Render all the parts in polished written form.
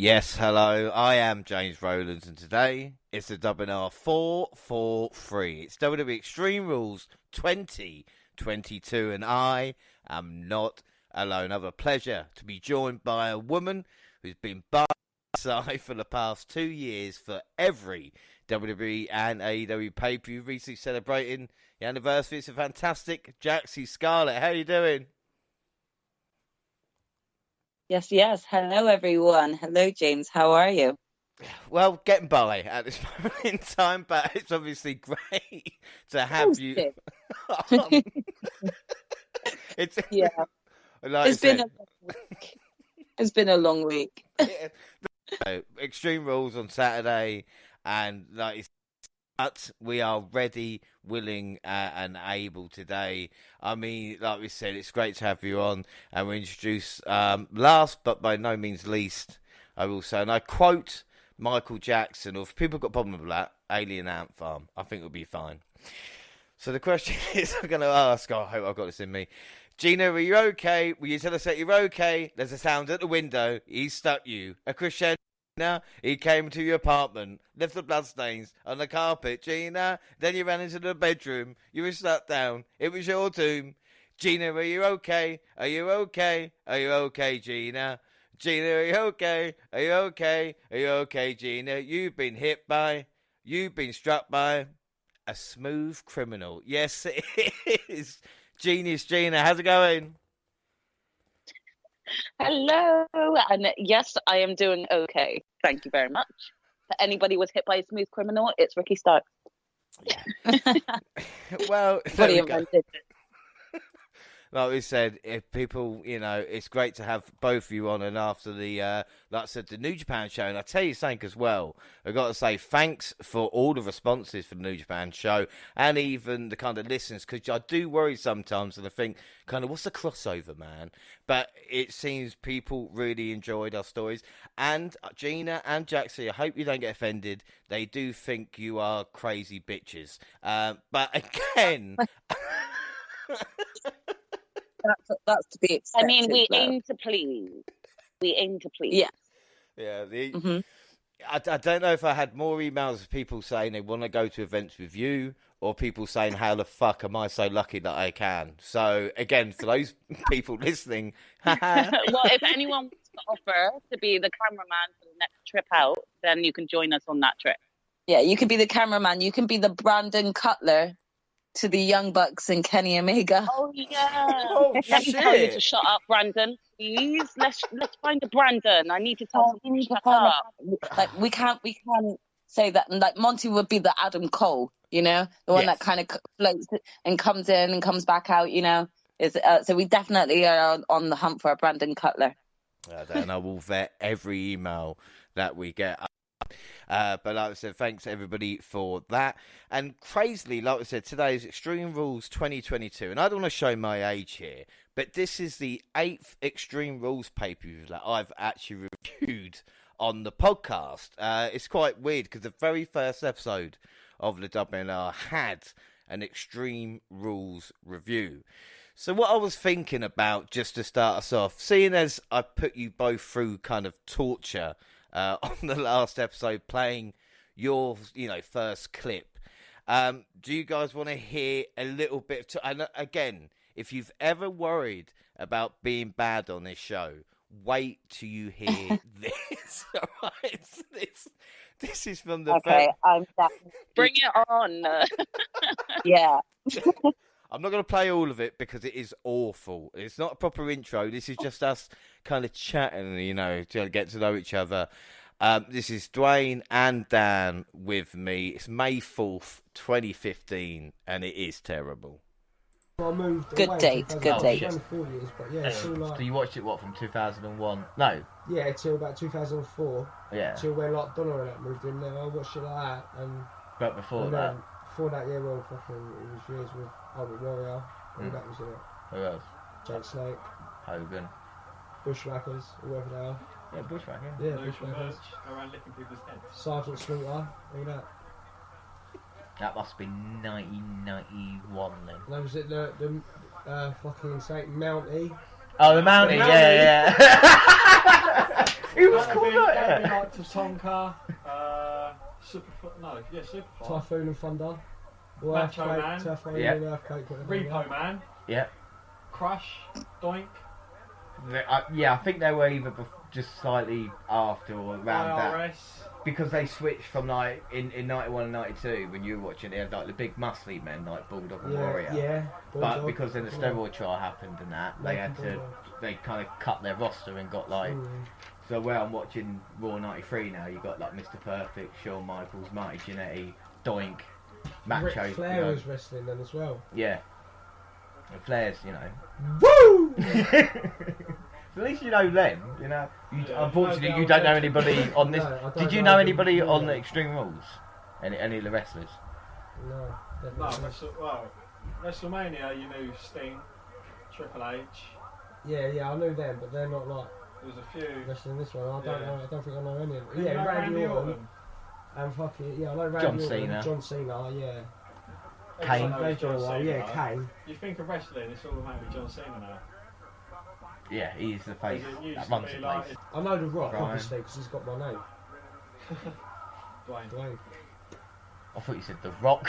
Yes, hello, I am James Rowlands, and today it's the WNR443. It's WWE Extreme Rules 2022, and I am not alone. I have a pleasure to be joined by a woman who's been by my side for the past 2 years for every WWE and AEW pay-per-view, recently celebrating the anniversary. It's a fantastic Jaxie Scarlett. How are you doing? Yes. Hello, everyone. Hello, James. How are you? Well, getting by at this moment in time, but it's obviously great to have you. It's yeah. Like it's been a long week. It's been a long week. Extreme Rules on Saturday, and but we are ready, willing, and able today. I mean, like we said, it's great to have you on, and we introduce last but by no means least, I will say, and I quote Michael Jackson, or if people got a problem with that, Alien Ant Farm, I think it'll be fine. So the question is, I'm going to ask, I hope I've got this in me. Gina, are you okay? Will you tell us that you're okay? There's a sound at the window. He stuck you. A crescendo. He came to your apartment, left the bloodstains on the carpet, Gina. Then you ran into the bedroom. You were shut down. It was your tomb. Gina, are you okay? Are you okay? Are you okay, Gina? Gina, are you okay? Are you okay? Are you okay, Gina? You've been struck by a smooth criminal. Yes, it is. Genius, Gina. How's it going? Hello, and yes, I am doing okay. Thank you very much. If anybody was hit by a smooth criminal, it's Ricky Starks. Yeah. Well, what he invented. Like we said, if people, it's great to have both of you on, and after the, like I said, the New Japan show, and I tell you something as well, I've got to say thanks for all the responses for the New Japan show, and even the kind of listens, because I do worry sometimes, and I think, kind of, what's the crossover, man? But it seems people really enjoyed our stories, and Gina and Jaxie, I hope you don't get offended, they do think you are crazy bitches, but again... That's to be expected. I mean, we aim to please. Yeah. Yeah. I don't know if I had more emails of people saying they want to go to events with you, or people saying, how the fuck am I so lucky that I can? So, again, for those people listening... Well, if anyone wants to offer to be the cameraman for the next trip out, then you can join us on that trip. Yeah, you can be the cameraman. You can be the Brandon Cutler to the Young Bucks and Kenny Omega. Oh yeah. Let me tell you to shut up, Brandon. Please, let's find a Brandon. I need to tell him to shut up. Like we can't say that. And like Monty would be the Adam Cole, the one that kind of floats and comes in and comes back out. So we definitely are on the hunt for a Brandon Cutler. And I will vet every email that we get. But like I said, thanks everybody for that. And crazily, like I said, today is Extreme Rules 2022. And I don't want to show my age here, but this is the 8th Extreme Rules pay-per-view that I've actually reviewed on the podcast. It's quite weird because the very first episode of the WNR had an Extreme Rules review. So what I was thinking about, just to start us off, seeing as I put you both through kind of torture on the last episode, playing your, first clip. Do you guys want to hear a little bit? And again, if you've ever worried about being bad on this show, wait till you hear this. All right? This is from the... Okay, I'm definitely... Bring it on. Yeah. I'm not going to play all of it because it is awful. It's not a proper intro. This is just us kind of chatting, to get to know each other. This is Dwayne and Dan with me. It's May 4th, 2015, and it is terrible. Good date. Years, but yeah, so you watched it, from 2001? No. Yeah, till about 2004. Yeah. Till when Donna and that moved in there. I watched it like that. But before and that? Before that, yeah, well, fucking, it was years with Albert Warrior. All that was in it. Who else? Jake Snake. Hogan. Bushwhackers, whoever they are. Yeah, Bushwhacker. Yeah, Bushwhackers. Go around licking people's heads. Sergeant Slaughter, all that. That must be 1991 then. And that was it, the fucking Saint Mountie. Oh, the Mountie, yeah. He was That'd called be that. like Tatanka, Superfly, Typhoon and Thunder. Macho Man. Typhoon Yeah. and Earthquake. whatever, Repo Man, Yeah. Crush, Doink, I think they were either just slightly after or around that. IRS. Because they switched from like in 91 and 92 when you were watching, they had like the big muscly men like Bulldog and Warrior. Yeah. But Bulldog. because then the steroid trial happened and that, they kind of cut their roster and got like. So where I'm watching Raw 93 now, you got like Mr. Perfect, Shawn Michaels, Marty Jannetty, Doink, Macho. Ric Flair was wrestling then as well. Yeah. And Flair's, Woo! At least you know them, you know. Yeah, Unfortunately, you don't know anybody on this. No, I don't Did you know know them. anybody on No. Extreme Rules? Any of the wrestlers? No, No, definitely. WrestleMania, you knew Sting, Triple H. Yeah, I knew them, but they're not like There was a few. wrestling this one. I don't Yeah. know. I don't think I know any of them. You Yeah, know Randy Orton. And fucking I know Randy John Orton. Cena. John Cena, yeah. Kane. Everyone knows They've John got a while. Cena, Yeah, right? Kane. You think of wrestling, it's automatically John Cena now. Yeah, he's the face Because it used that to runs be the like place. I know The Rock, Brian. obviously, because he's got my name. Dwayne. Dwayne. I thought you said The Rock.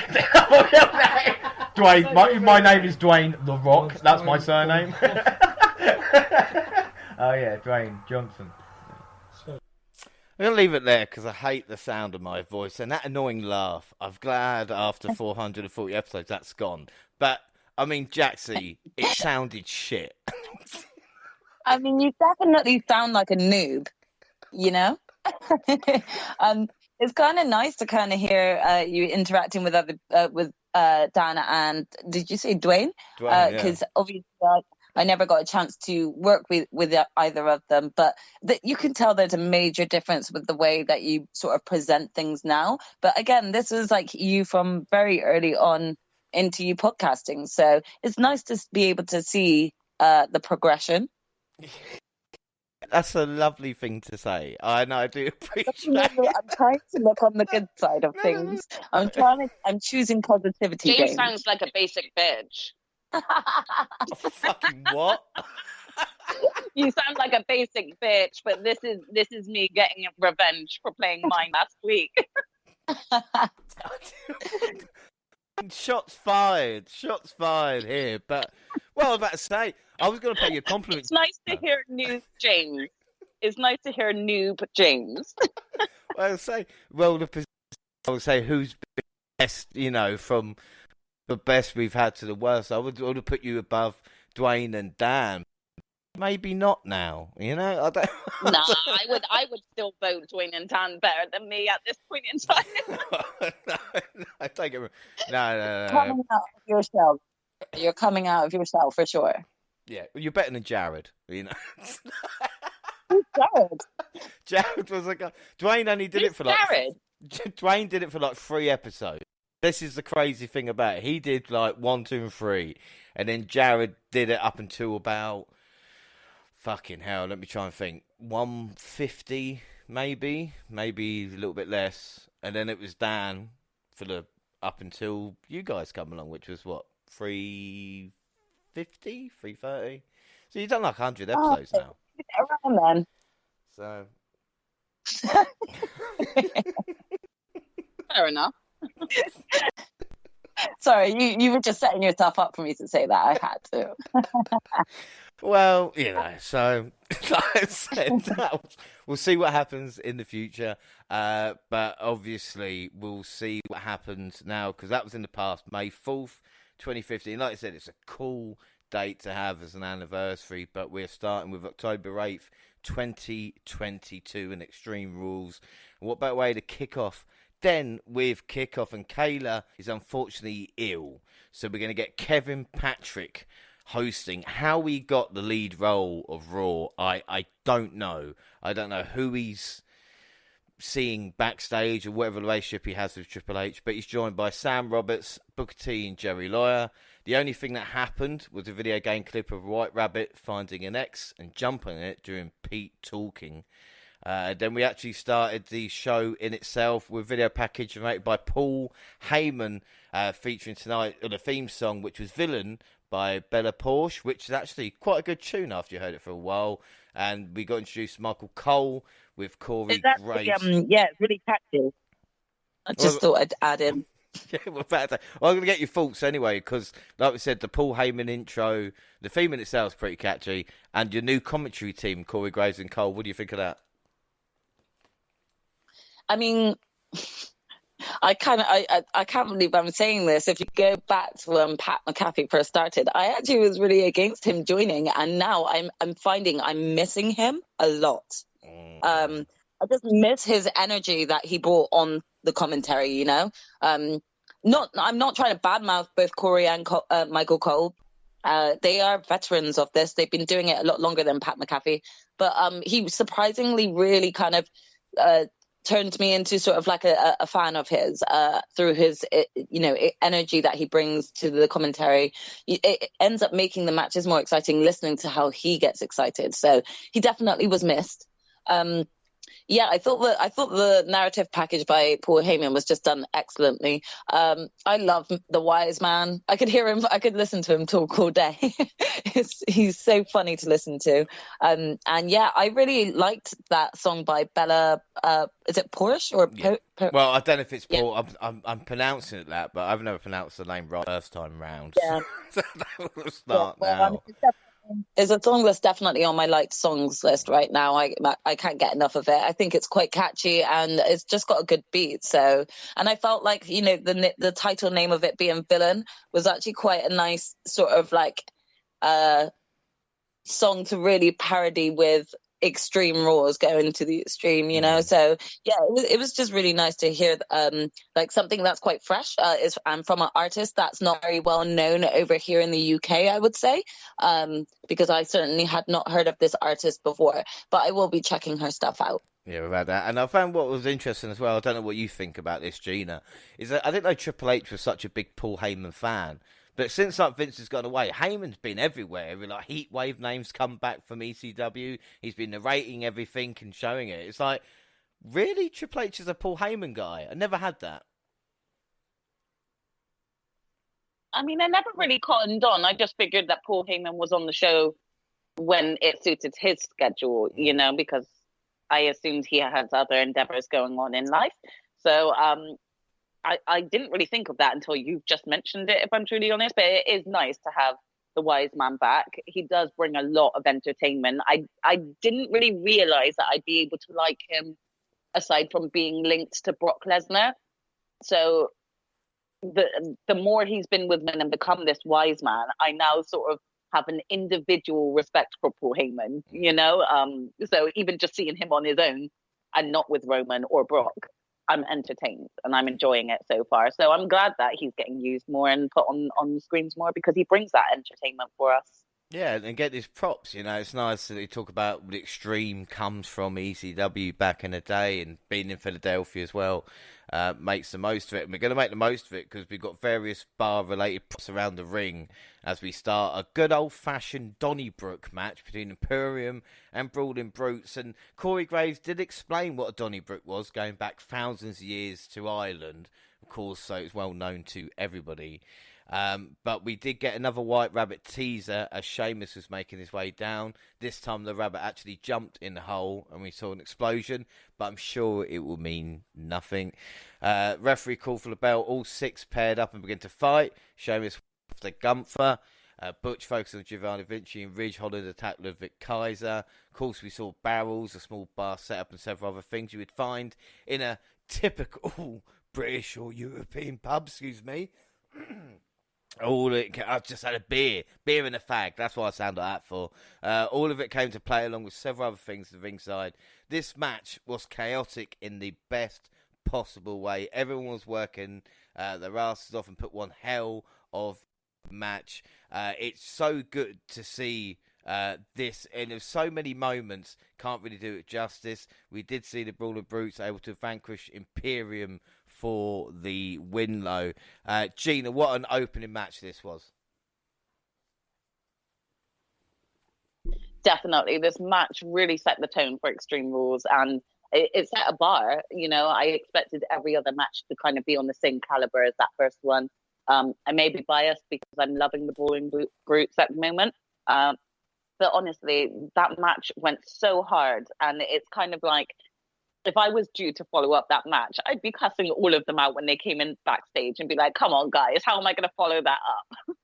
Dwayne, my name is Dwayne The Rock. It's That's my Dwayne. surname. Oh yeah, Dwayne Johnson. I'm going to leave it there because I hate the sound of my voice and that annoying laugh. I'm glad after 440 episodes that's gone. But, I mean, Jaxie, it sounded shit. I mean, you definitely sound like a noob, you know? It's kind of nice to kind of hear you interacting with Dana and, did you say Dwayne? Dwayne, Because obviously I never got a chance to work with either of them, but you can tell there's a major difference with the way that you sort of present things now. But again, this was like you from very early on into you podcasting. So it's nice to be able to see the progression. That's a lovely thing to say. I know, I do appreciate it. I'm trying to look on the good side of things. I'm choosing positivity. James James. sounds like a basic bitch. Fucking what? You sound like a basic bitch, but this is me getting revenge for playing mine last week. Shots fired here. But, well, I was about to say, I was going to pay you a compliment. It's nice to hear noob James. It's nice to hear noob James. I would say, well, I would say who's best, from the best we've had to the worst. I would have put you above Dwayne and Dan. Maybe not now, I don't. Nah, I would still vote Dwayne and Tan better than me at this point in time. no, take it. No. Coming out of yourself. You're coming out of yourself for sure. Yeah, you're better than Jared. Who's Jared? Jared was like, Dwayne only did Who's it for like. Jared? Dwayne did it for like 3 episodes. This is the crazy thing about it. He did like 1, 2, and 3, and then Jared did it up until about fucking hell. Let me try and think. 150, maybe a little bit less, and then it was Dan for the up until you guys come along, which was what 350, 330. So you've done like 100 episodes now. Around then. So Fair enough. Sorry, you were just setting yourself up for me to say that. I had to. well, so like I said, we'll see what happens in the future. But obviously, we'll see what happens now because that was in the past, May 4th, 2015. Like I said, it's a cool date to have as an anniversary, but we're starting with October 8th, 2022 in Extreme Rules. And what better way to kick off then with kickoff? And Kayla is unfortunately ill, so we're going to get Kevin Patrick hosting. How he got the lead role of Raw, I don't know. I don't know who he's seeing backstage or whatever relationship he has with Triple H, but he's joined by Sam Roberts, Booker T, and Jerry Lawler. The only thing that happened was a video game clip of White Rabbit finding an X and jumping it during Pete talking. Then we actually started the show in itself with video package rated by Paul Heyman, featuring tonight the theme song, which was Villain by Bella Porsche, which is actually quite a good tune after you heard it for a while. and we got introduced to Michael Cole with Corey It's Graves. actually, yeah, it's really catchy. I just thought I'd add in. Yeah, we're about to. I'm going to get your thoughts anyway, because, like we said, the Paul Heyman intro, the theme in itself is pretty catchy, and your new commentary team, Corey Graves and Cole. What do you think of that? I mean, I can't believe I'm saying this. If you go back to when Pat McAfee first started, I actually was really against him joining, and now I'm finding I'm missing him a lot. I just miss his energy that he brought on the commentary. You know, I'm not trying to badmouth both Corey and Michael Cole. They are veterans of this. They've been doing it a lot longer than Pat McAfee, but he surprisingly really kind of turned me into sort of like a fan of his through his energy that he brings to the commentary. It ends up making the matches more exciting listening to how he gets excited. So he definitely was missed. Yeah, I thought the narrative package by Paul Heyman was just done excellently. I love the wise man. I could hear him. I could listen to him talk all day. He's so funny to listen to. And yeah, I really liked that song by Bella. Is it Porsche or? Yeah. Well, I don't know if it's Paul. Yeah. I'm pronouncing it that, but I've never pronounced the name right first time round. Yeah. So we'll start now. It's a song that's definitely on my liked songs list right now. I can't get enough of it. I think it's quite catchy and it's just got a good beat. So, and I felt like, you know, the title name of it being Villain was actually quite a nice sort of like song to really parody with Extreme Rules going to the extreme, you know. So yeah, it was just really nice to hear like something that's quite fresh and from an artist that's not very well known over here in the UK, I would say, because I certainly had not heard of this artist before, but I will be checking her stuff out. Yeah, about that. And I found what was interesting as well, I don't know what you think about this, Gina, is that I didn't know Triple H was such a big Paul Heyman fan. But since like Vince has gone away, Heyman's been everywhere. Like Heatwave names come back from ECW. He's been narrating everything and showing it. It's like, really, Triple H is a Paul Heyman guy? I never had that. I mean, I never really cottoned on. I just figured that Paul Heyman was on the show when it suited his schedule, you know, because I assumed he has other endeavors going on in life. So, I didn't really think of that until you've just mentioned it, if I'm truly honest, but it is nice to have the wise man back. He does bring a lot of entertainment. I didn't really realize that I'd be able to like him aside from being linked to Brock Lesnar. So the more he's been with me and become this wise man, I now sort of have an individual respect for Paul Heyman, you know? So even just seeing him on his own and not with Roman or Brock, I'm entertained and I'm enjoying it so far. So I'm glad that he's getting used more and put on the screens more because he brings that entertainment for us. Yeah, and get his props, you know. It's nice that they talk about the Extreme comes from ECW back in the day and being in Philadelphia as well. Makes the most of it. And we're going to make the most of it because we've got various bar-related props around the ring as we start a good old-fashioned Donnybrook match between Imperium and Brawling Brutes. And Corey Graves did explain what a Donnybrook was, going back thousands of years to Ireland, of course, so it's well known to everybody. But we did get another White Rabbit teaser as Sheamus was making his way down. This time the rabbit actually jumped in the hole and we saw an explosion, but I'm sure it will mean nothing. Referee called for the bell. All six paired up and began to fight. Sheamus after Gunther. Butch focused on Giovanni Vinci and Ridge Holland attacked Ludwig Kaiser. Of course, we saw barrels, a small bar setup, and several other things you would find in a typical British or European pub. Excuse me. I just had a beer and a fag. That's what I sound like that for. All of it came to play along with several other things at the ringside. This match was chaotic in the best possible way. Everyone was working their asses off and put one hell of match. It's so good to see this, and there's so many moments, can't really do it justice. We did see the Brawler Brutes able to vanquish Imperium for the win low. Gina, what an opening match this was. Definitely. This match really set the tone for Extreme Rules and it set a bar. You know, I expected every other match to kind of be on the same caliber as that first one. I may be biased because I'm loving the Brawling Brutes at the moment. But honestly, that match went so hard, and it's kind of like, if I was due to follow up that match, I'd be cussing all of them out when they came in backstage and be like, "Come on, guys, how am I going to follow that up?"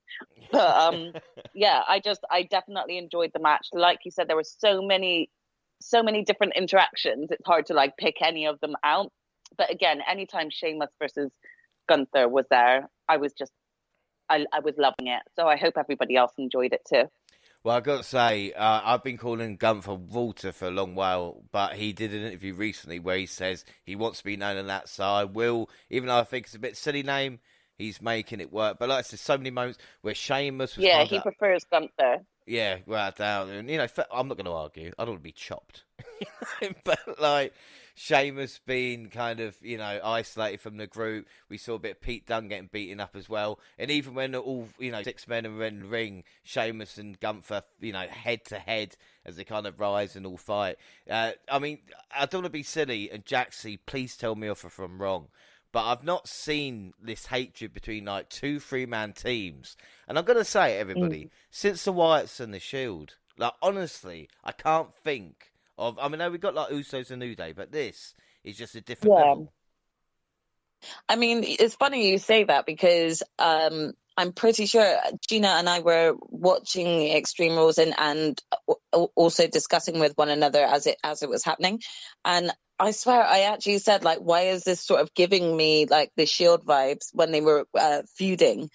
But yeah, I definitely enjoyed the match. Like you said, there were so many different interactions. It's hard to like pick any of them out. But again, anytime Sheamus versus Gunther was there, I was loving it. So I hope everybody else enjoyed it too. Well, I've got to say, I've been calling Gunther Walter for a long while, but he did an interview recently where he says he wants to be known on that side. Will, even though I think it's a bit silly name, he's making it work. But like I said, so many moments where Sheamus was he prefers Gunther. Yeah, without doubt. And, you know, I'm not going to argue. I don't want to be chopped. But, like, Sheamus being kind of, you know, isolated from the group. We saw a bit of Pete Dunne getting beaten up as well. And even when all, you know, 6 men are in the ring, Sheamus and Gunther, you know, head-to-head as they kind of rise and all fight. I mean, I don't want to be silly. And Jaxie, please tell me if I'm wrong. But I've not seen this hatred between, like, 2 3-man teams. And I'm going to say, everybody, since the Wyatts and the Shield, like, honestly, I can't think of... I mean, I know we've got, like, Usos and New Day, but this is just a different level. I mean, it's funny you say that because I'm pretty sure Gina and I were watching Extreme Rules and also discussing with one another as it was happening. And I swear I actually said, like, why is this sort of giving me, like, the Shield vibes when they were feuding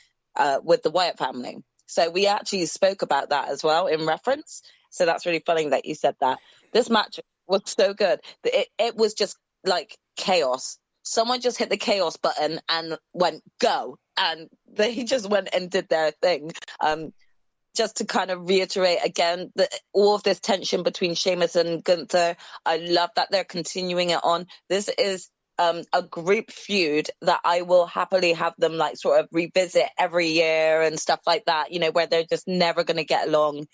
with the Wyatt family? So we actually spoke about that as well in reference. So that's really funny that you said that. This match was so good. It was just, like, chaos. Someone just hit the chaos button and went, go. And they just went and did their thing. Just to kind of reiterate again, all of this tension between Sheamus and Gunther, I love that they're continuing it on. This is a group feud that I will happily have them like sort of revisit every year and stuff like that, you know, where they're just never going to get along.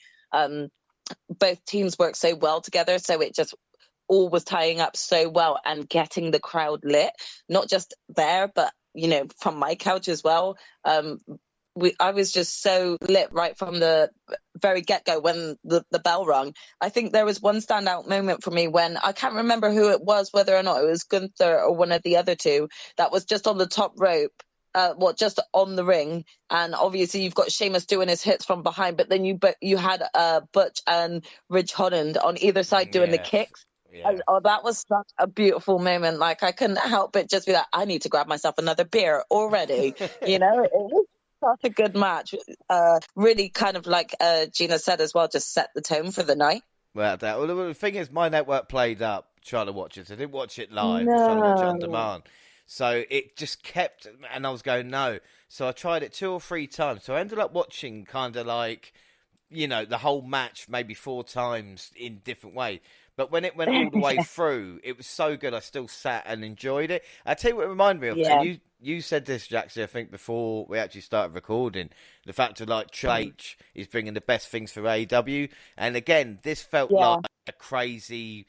Both teams work so well together, so it just all was tying up so well and getting the crowd lit, not just there, but, you know, from my couch as well. I was just so lit right from the very get-go when the bell rung. I think there was one standout moment for me when, I can't remember who it was, whether or not it was Gunther or one of the other two, that was just on the top rope, just on the ring. And obviously you've got Sheamus doing his hits from behind, but then you had Butch and Ridge Holland on either side doing the kicks. Yeah. Oh, that was such a beautiful moment. Like, I couldn't help but just be like, I need to grab myself another beer already. You know, it was such a good match. Really kind of like Gina said as well, just set the tone for the night. Well, the thing is, my network played up trying to watch it. I didn't watch it live. I was trying to watch it on demand. So it just kept, and I was going, no. So I tried it 2 or 3 times. So I ended up watching kind of like, you know, the whole match maybe 4 times in different ways. But when it went all the way through, it was so good. I still sat and enjoyed it. I tell you what it reminded me of. Yeah. And you said this, Jaxie, I think, before we actually started recording. The fact that, like, Triple H is bringing the best things for AEW. And again, this felt like a crazy...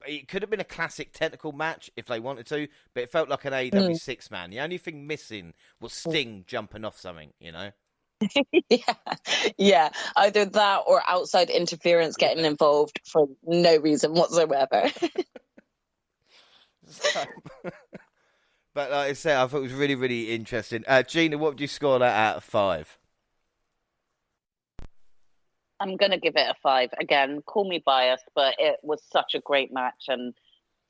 It could have been a classic technical match if they wanted to, but it felt like an AEW 6-man. The only thing missing was Sting jumping off something, you know? Yeah, either that or outside interference getting involved for no reason whatsoever. But like I said, I thought it was really, really interesting. Gina, what would you score that out of 5? I'm going to give it a 5. Again, call me biased, but it was such a great match and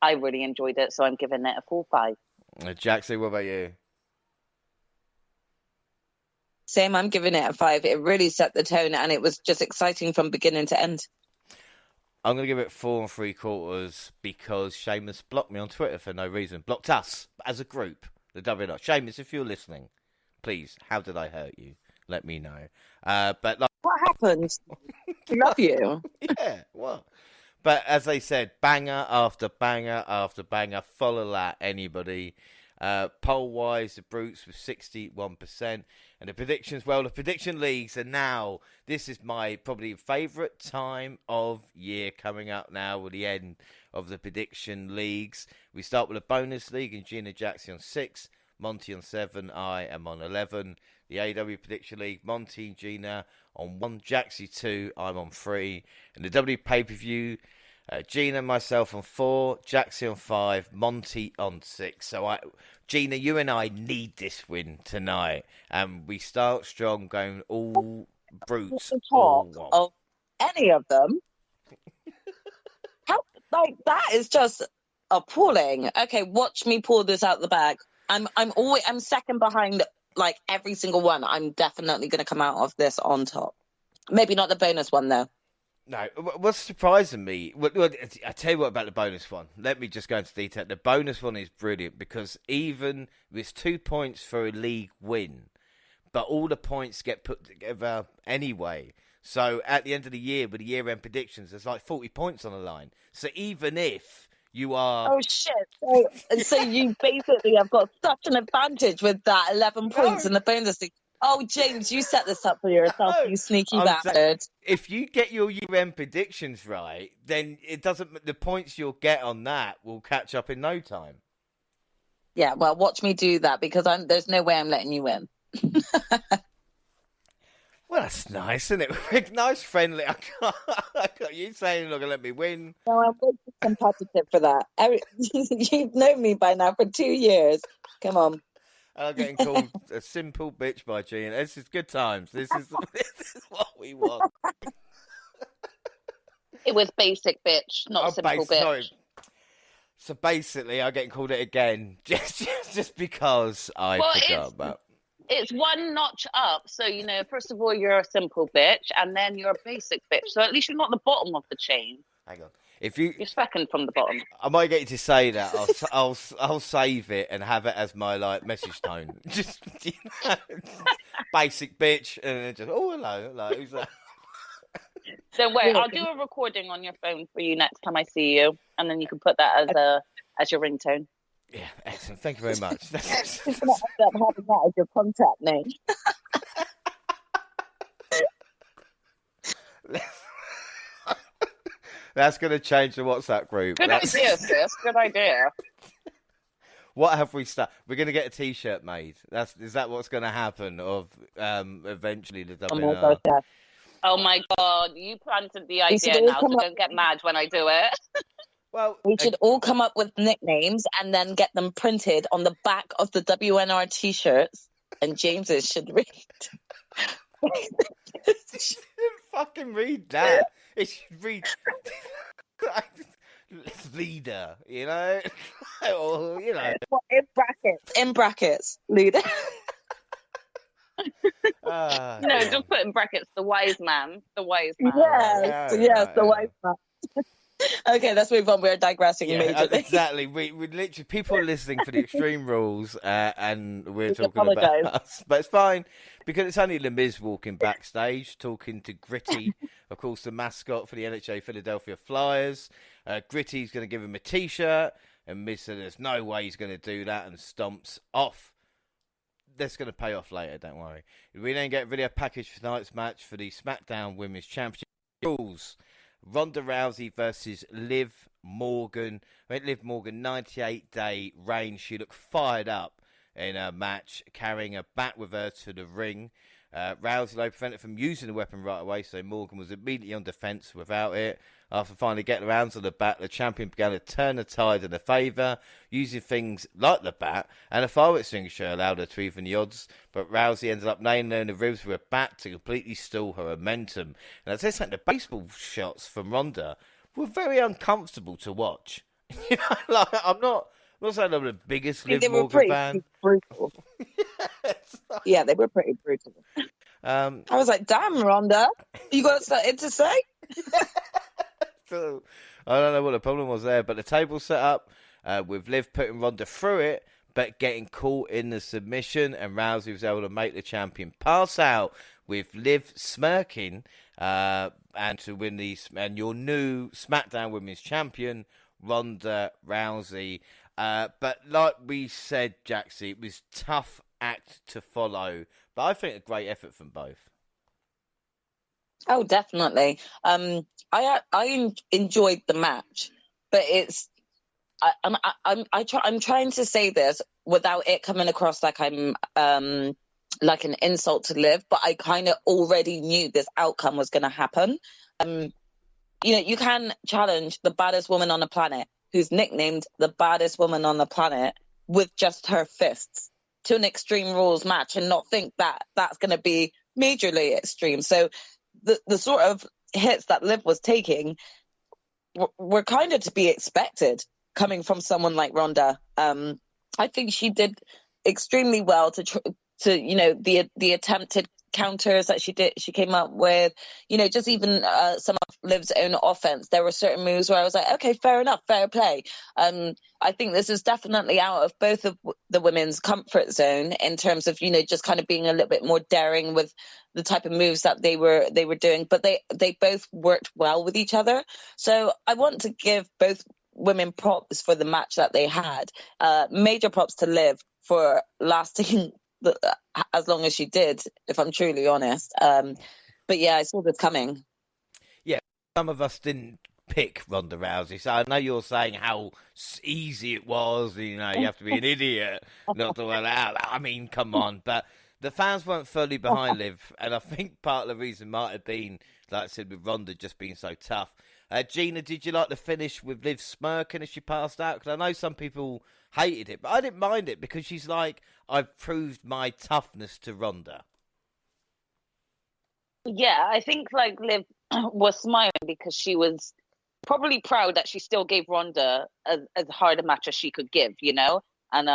I really enjoyed it, so I'm giving it a full 5. Jaxie, what about you? Same, I'm giving it a 5. It really set the tone and it was just exciting from beginning to end. I'm going to give it 4 3/4 because Sheamus blocked me on Twitter for no reason. Blocked us as a group, the WNR. Sheamus, if you're listening, please, how did I hurt you? Let me know. But like, what happened? I love you. Yeah, what? But as they said, banger after banger after banger. Follow that, anybody. Poll-wise, the Brutes with 61%. And the predictions, well, the prediction leagues are now, this is my probably favourite time of year coming up now with the end of the prediction leagues. We start with a bonus league and Gina Jaxie on 6, Monty on 7, I am on 11. The AW Prediction League, Monty and Gina on 1, Jaxie 2, I'm on 3. And the W pay-per-view, Gina and myself on 4, Jaxie on 5, Monty on 6. So, Gina, you and I need this win tonight. And we start strong, going all brutes. All Top of any of them. How, like, that is just appalling. Okay, watch me pull this out the bag. I'm second behind, like, every single one. I'm definitely going to come out of this on top. Maybe not the bonus one, though. No, what's surprising me, I tell you what about the bonus one. Let me just go into detail. The bonus one is brilliant because even with 2 points for a league win, but all the points get put together anyway. So at the end of the year, with the year-end predictions, there's like 40 points on the line. So even if you are... Oh, shit. So you basically have got such an advantage with that 11 points in the bonus league. Oh, James, you set this up for yourself, you sneaky bastard. If you get your year-end predictions right, then it doesn't. The points you'll get on that will catch up in no time. Yeah, well, watch me do that because there's no way I'm letting you win. Well, that's nice, isn't it? Nice, friendly. I got you saying you're not going to let me win. No, I'm way too competitive for that. You've known me by now for 2 years. Come on. I'm getting called a simple bitch by Gina. This is good times. This is what we want. It was basic bitch, not simple bitch. Sorry. So basically, I'm getting called it again just because I forgot about. It's one notch up. So, first of all, you're a simple bitch, and then you're a basic bitch. So at least you're not the bottom of the chain. Hang on. You're second from the bottom. I might get you to say that. I'll save it and have it as my message tone. Just basic bitch, and then just hello. Who's that? So wait, I'll do a recording on your phone for you next time I see you, and then you can put that as your ringtone. Yeah, excellent. Thank you very much. You're going to end up having that as your contact name. That's going to change the WhatsApp group. Good idea, sis. Good idea. What have we started? We're going to get a T-shirt made. Is that what's going to happen? Of eventually the WNR. Oh my God! You planted the idea now, so don't get mad when I do it. Well, we should all come up with nicknames and then get them printed on the back of the WNR T-shirts, and James's should read. Fucking read that. It should read leader, or in brackets, leader. No, just put in brackets the wise man. The wise man. Yes, the wise man. Okay, let's move on. We're digressing majorly. Exactly. We literally, people are listening for the Extreme Rules, and we're talking about us. But it's fine, because it's only The Miz walking backstage, talking to Gritty, of course, the mascot for the NHA Philadelphia Flyers. Gritty's going to give him a T-shirt, and Miz said there's no way he's going to do that, and stomps off. That's going to pay off later, don't worry. We then get a video package for tonight's match for the SmackDown Women's Championship rules. Ronda Rousey versus Liv Morgan. Liv Morgan, 98-day reign. She looked fired up in her match, carrying a bat with her to the ring. Rousey, though, prevented from using the weapon right away, so Morgan was immediately on defence without it. After finally getting around to the bat, the champion began to turn the tide in her favour, using things like the bat, and a fire extinguisher allowed her to even the odds, but Rousey ended up nailing her in the ribs with a bat to completely stall her momentum. And I'd say something, the baseball shots from Ronda were very uncomfortable to watch. I'm not saying I'm the biggest Liv Morgan fan. Brutal. Yeah, they were pretty brutal. I was like, damn, Ronda, you got something to say? So, I don't know what the problem was there, but the table set up with Liv putting Ronda through it, but getting caught in the submission, and Rousey was able to make the champion pass out with Liv smirking, and to win and your new SmackDown Women's Champion, Ronda Rousey. But like we said, Jaxie, it was tough act to follow, but I think a great effort from both. Oh, definitely. I enjoyed the match, but it's I'm trying to say this without it coming across like I'm like an insult to Liv, but I kind of already knew this outcome was going to happen. You can challenge the baddest woman on the planet, who's nicknamed the baddest woman on the planet, with just her fists to an Extreme Rules match and not think that that's going to be majorly extreme. So the sort of hits that Liv was taking were kind of to be expected coming from someone like Ronda. I think she did extremely well to the attempted counters that she came up with, just even some of Liv's own offense. There were certain moves where I was like, okay, fair enough, fair play. I think this is definitely out of both of the women's comfort zone in terms of just kind of being a little bit more daring with the type of moves that they were doing, but they both worked well with each other. So I want to give both women props for the match that they had. Major props to Liv for lasting as long as she did, if I'm truly honest. But yeah, I saw this coming. Yeah, some of us didn't pick Ronda Rousey, so I know you're saying how easy it was. You have to be an idiot not to allow that. I mean, come on. But the fans weren't fully behind Liv, and I think part of the reason might have been, like I said, with Ronda just being so tough. Gina, did you like the finish with Liv smirking as she passed out? Because I know some people hated it, but I didn't mind it because she's like, I've proved my toughness to Ronda. Yeah, I think like Liv was smiling because she was probably proud that she still gave Ronda as hard a match as she could give, And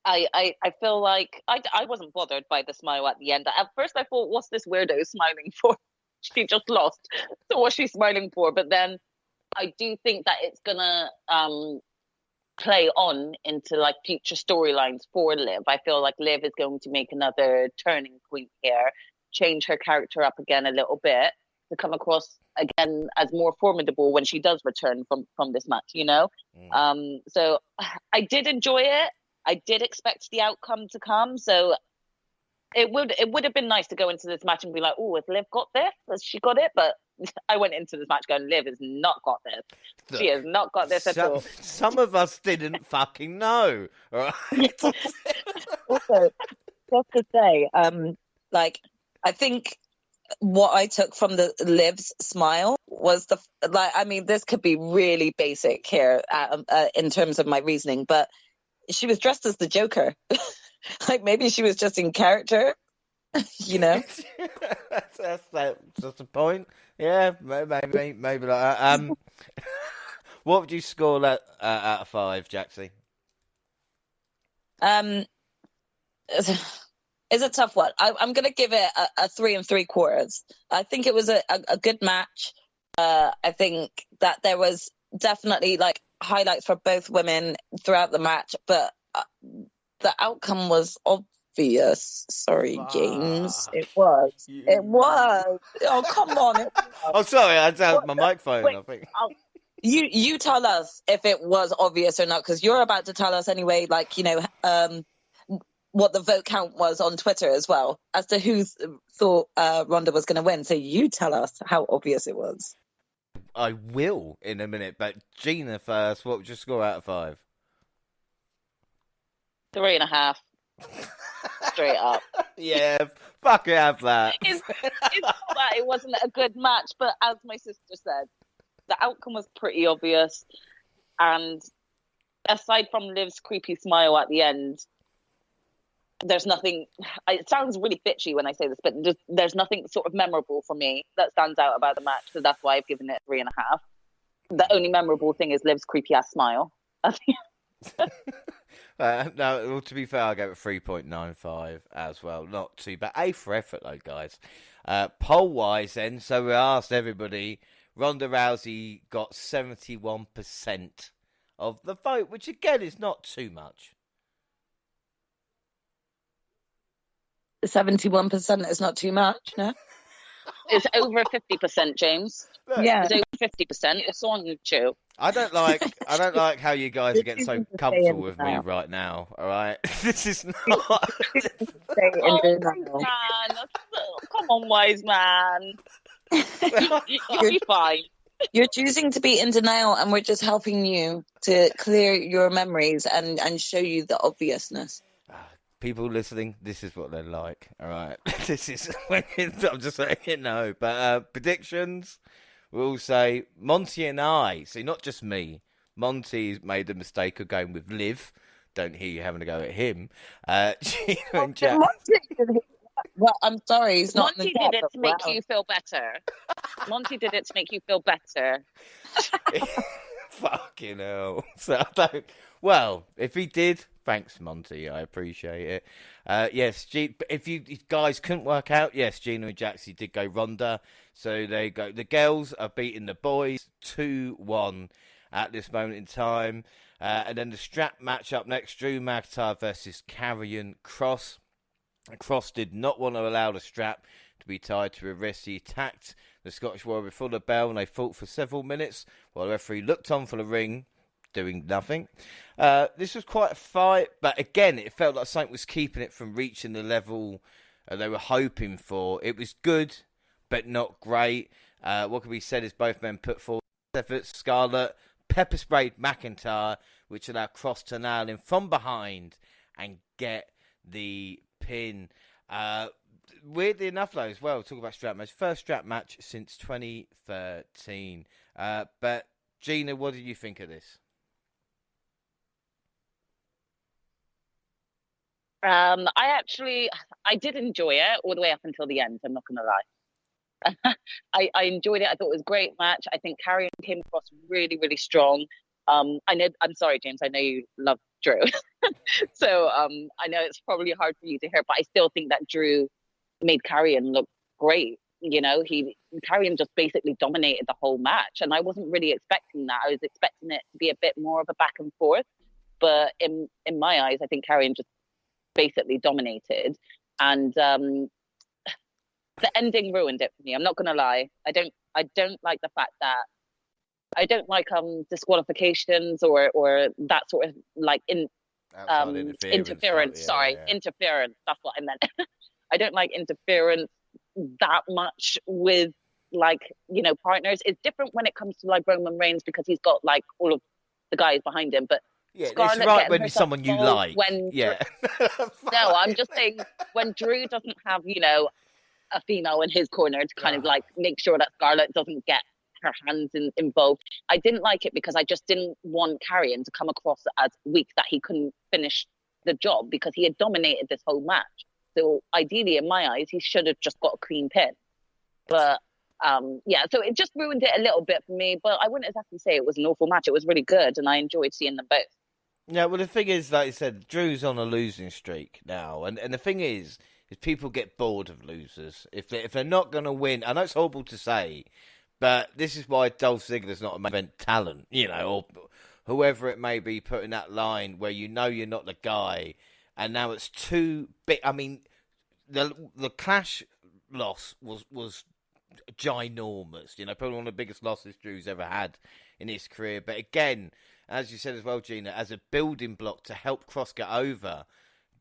I feel like I wasn't bothered by the smile at the end. At first I thought, what's this weirdo smiling for? She just lost. So what's she smiling for? But then I do think that it's gonna play on into like future storylines for Liv. I feel like Liv is going to make another turning point here, change her character up again a little bit to come across again as more formidable when she does return from this match, So I did enjoy it. I did expect the outcome to come. So it would have been nice to go into this match and be like, oh, has Liv got this? Has she got it? But I went into this match going, Liv has not got this. Look, she has not got this at all. Some of us didn't fucking know. All right? Also, just to say, I think what I took from the Liv's smile was this could be really basic here in terms of my reasoning, but she was dressed as the Joker. Like maybe she was just in character, that's the point. Yeah, maybe like that. What would you score that out of 5, Jaxie? It's a tough one. I'm going to give it a 3 3/4. I think it was a good match. I think that there was definitely like highlights for both women throughout the match, but the outcome was obvious. Sorry, James. It was. It was. Oh, come on. Oh, sorry. I had my microphone. Wait, I think. You tell us if it was obvious or not, because you're about to tell us anyway. Like what the vote count was on Twitter as well as to who thought Ronda was going to win. So you tell us how obvious it was. I will in a minute, but Gina first. What would you score out of 5? 3.5. Straight up. Yeah, fuck it, have that. It's not that it wasn't a good match, but as my sister said, the outcome was pretty obvious. And aside from Liv's creepy smile at the end, there's nothing. It sounds really bitchy when I say this, but there's nothing sort of memorable for me that stands out about the match. So that's why I've given it 3.5. The only memorable thing is Liv's creepy ass smile. No, to be fair, I gave it 3.95 as well. Not too bad. A for effort, though, guys. Poll-wise, then, so we asked everybody. Ronda Rousey got 71% of the vote, which, again, is not too much. 71% is not too much, no? It's over 50%, James. Yeah. It's over 50%. It's on you. I don't like how you guys are getting so comfortable with me right now. All right, this is not. Oh, man. Come on, wise man. You'll be fine. You're choosing to be in denial, and we're just helping you to clear your memories and show you the obviousness. People listening, this is what they're like. All right, this is when I'm just saying it. No, but predictions. We'll say Monty and I. See, not just me. Monty's made the mistake of going with Liv. Don't hear you having a go at him. Gina and Jack. Well, I'm sorry, he's not. Monty did it to make you feel better. Monty did it to make you feel better. Fucking hell. So I don't. Well, if he did, thanks, Monty. I appreciate it. Yes, if you guys couldn't work out, yes, Gina and Jaxie did go Ronda. So they go. The girls are beating the boys 2-1 at this moment in time. And then the strap match up next: Drew McIntyre versus Karrion Kross. Kross did not want to allow the strap to be tied to a wrist. He attacked the Scottish Warrior before the bell, and they fought for several minutes while the referee looked on for the ring, doing nothing. This was quite a fight, but again, it felt like something was keeping it from reaching the level they were hoping for. It was good, but not great. What can be said is both men put forward efforts. Scarlett pepper sprayed McIntyre, which allowed Kross to nail him from behind and get the pin. Weirdly enough, though, as well, talk about strap match. First strap match since 2013. But Gina, what did you think of this? I did enjoy it all the way up until the end. I'm not going to lie. I enjoyed it. I thought it was a great match. I think Karrion came across really, really strong. I'm sorry, James. I know you love Drew, so I know it's probably hard for you to hear, but I still think that Drew made Karrion look great. You know, Karrion just basically dominated the whole match, and I wasn't really expecting that. I was expecting it to be a bit more of a back and forth, but in my eyes, I think Karrion just basically dominated, and the ending ruined it for me. I'm not gonna lie. I don't like the fact that I don't like disqualifications or that sort of like interference. Interference. That's what I meant. I don't like interference that much with partners. It's different when it comes to like Roman Reigns because he's got like all of the guys behind him. But yeah, Scarlett it's right when it's someone you like. No, I'm just saying when Drew doesn't have a female in his corner to kind of like make sure that Scarlett doesn't get her hands involved. I didn't like it because I just didn't want Karrion to come across as weak, that he couldn't finish the job because he had dominated this whole match. So ideally, in my eyes, he should have just got a clean pin. But so it just ruined it a little bit for me. But I wouldn't exactly say it was an awful match. It was really good, and I enjoyed seeing them both. Yeah, well, the thing is, like you said, Drew's on a losing streak now, and the thing is people get bored of losers if they're not going to win. I know it's horrible to say, but this is why Dolph Ziggler's not a main event talent, or whoever it may be, putting that line where you're not the guy, and now it's too big. I mean, the Clash loss was ginormous. Probably one of the biggest losses Drew's ever had in his career. But again, as you said as well, Gina, as a building block to help Kross get over,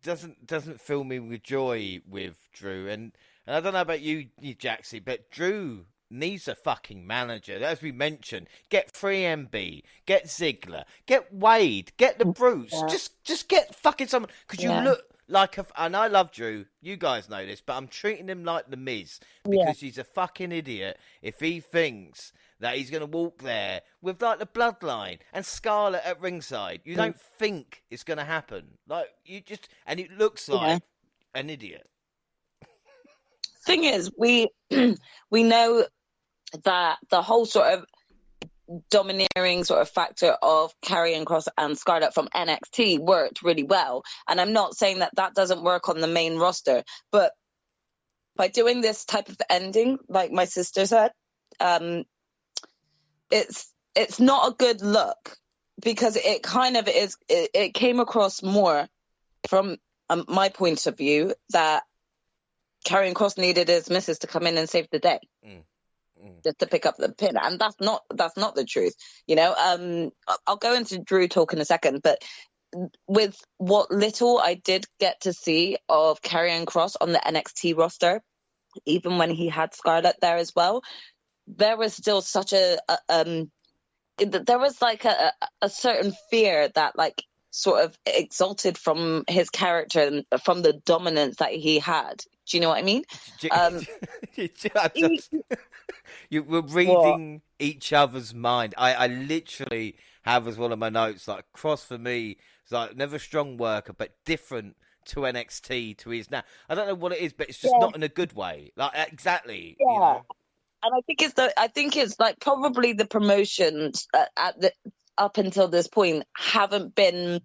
doesn't fill me with joy with Drew. And I don't know about you Jaxie, but Drew needs a fucking manager. As we mentioned, get 3MB, get Ziggler, get Wade, get the Bruce. Yeah. Just get fucking someone, because you look like and I love Drew, you guys know this, but I'm treating him like the Miz because he's a fucking idiot if he thinks that he's going to walk there with like the Bloodline and Scarlett at ringside. You don't think it's going to happen. Like and it looks like an idiot. Thing is, we know that the whole sort of domineering sort of factor of Karrion Kross and Scarlett from NXT worked really well, and I'm not saying that doesn't work on the main roster, but by doing this type of ending, like my sister said, it's not a good look, because it kind of is. It came across more from my point of view that Karrion Kross needed his missus to come in and save the day. Just to pick up the pin, and that's not the truth. I'll go into Drew talk in a second, but with what little I did get to see of Karrion Kross on the NXT roster, even when he had Scarlett there as well, there was still such there was like a certain fear that like sort of exalted from his character and from the dominance that he had. Do you know what I mean? You were reading each other's mind. I literally have as one of my notes, like, cross for me, it's like never a strong worker, but different to NXT to his now. I don't know what it is, but it's just not in a good way. Like, exactly. Yeah. You know? And I think it's like probably the promotions up until this point haven't been,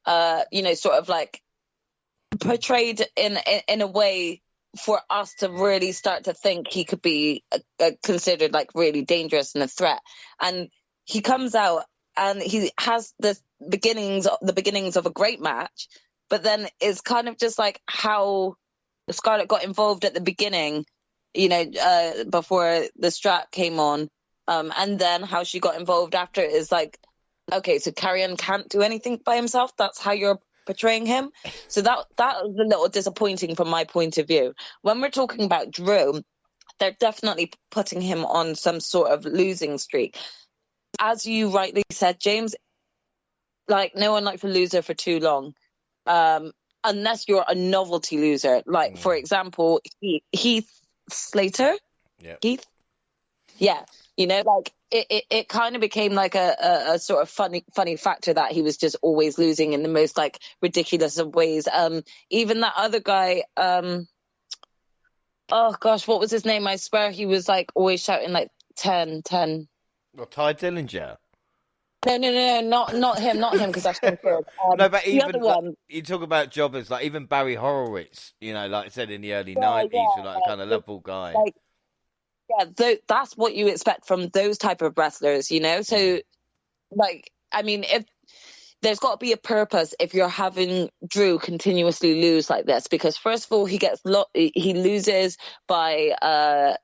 sort of like portrayed in a way for us to really start to think he could be considered like really dangerous and a threat. And he comes out and he has the beginnings of a great match, but then it's kind of just like how Scarlett got involved at the beginning, before the strap came on, and then how she got involved after is like, okay, so Karrion can't do anything by himself. That's how you're portraying him. So that was a little disappointing from my point of view. When we're talking about Drew, they're definitely putting him on some sort of losing streak. As you rightly said, James, like no one likes a loser for too long. Unless you're a novelty loser. Like, for example, Heath Slater. Yeah. Heath. Yeah. Like it kind of became like a sort of funny factor that he was just always losing in the most like ridiculous of ways. Even that other guy, oh gosh, what was his name? I swear he was like always shouting like 10. Well, Ty Dillinger. No, not him, because that's good. No, but the even other one, like, you talk about jobbers, like even Barry Horowitz, like I said in the early 90s, were like a kind of level guy. Like, yeah, that's what you expect from those type of wrestlers, So, like, I mean, if there's got to be a purpose if you're having Drew continuously lose like this, because first of all, he loses by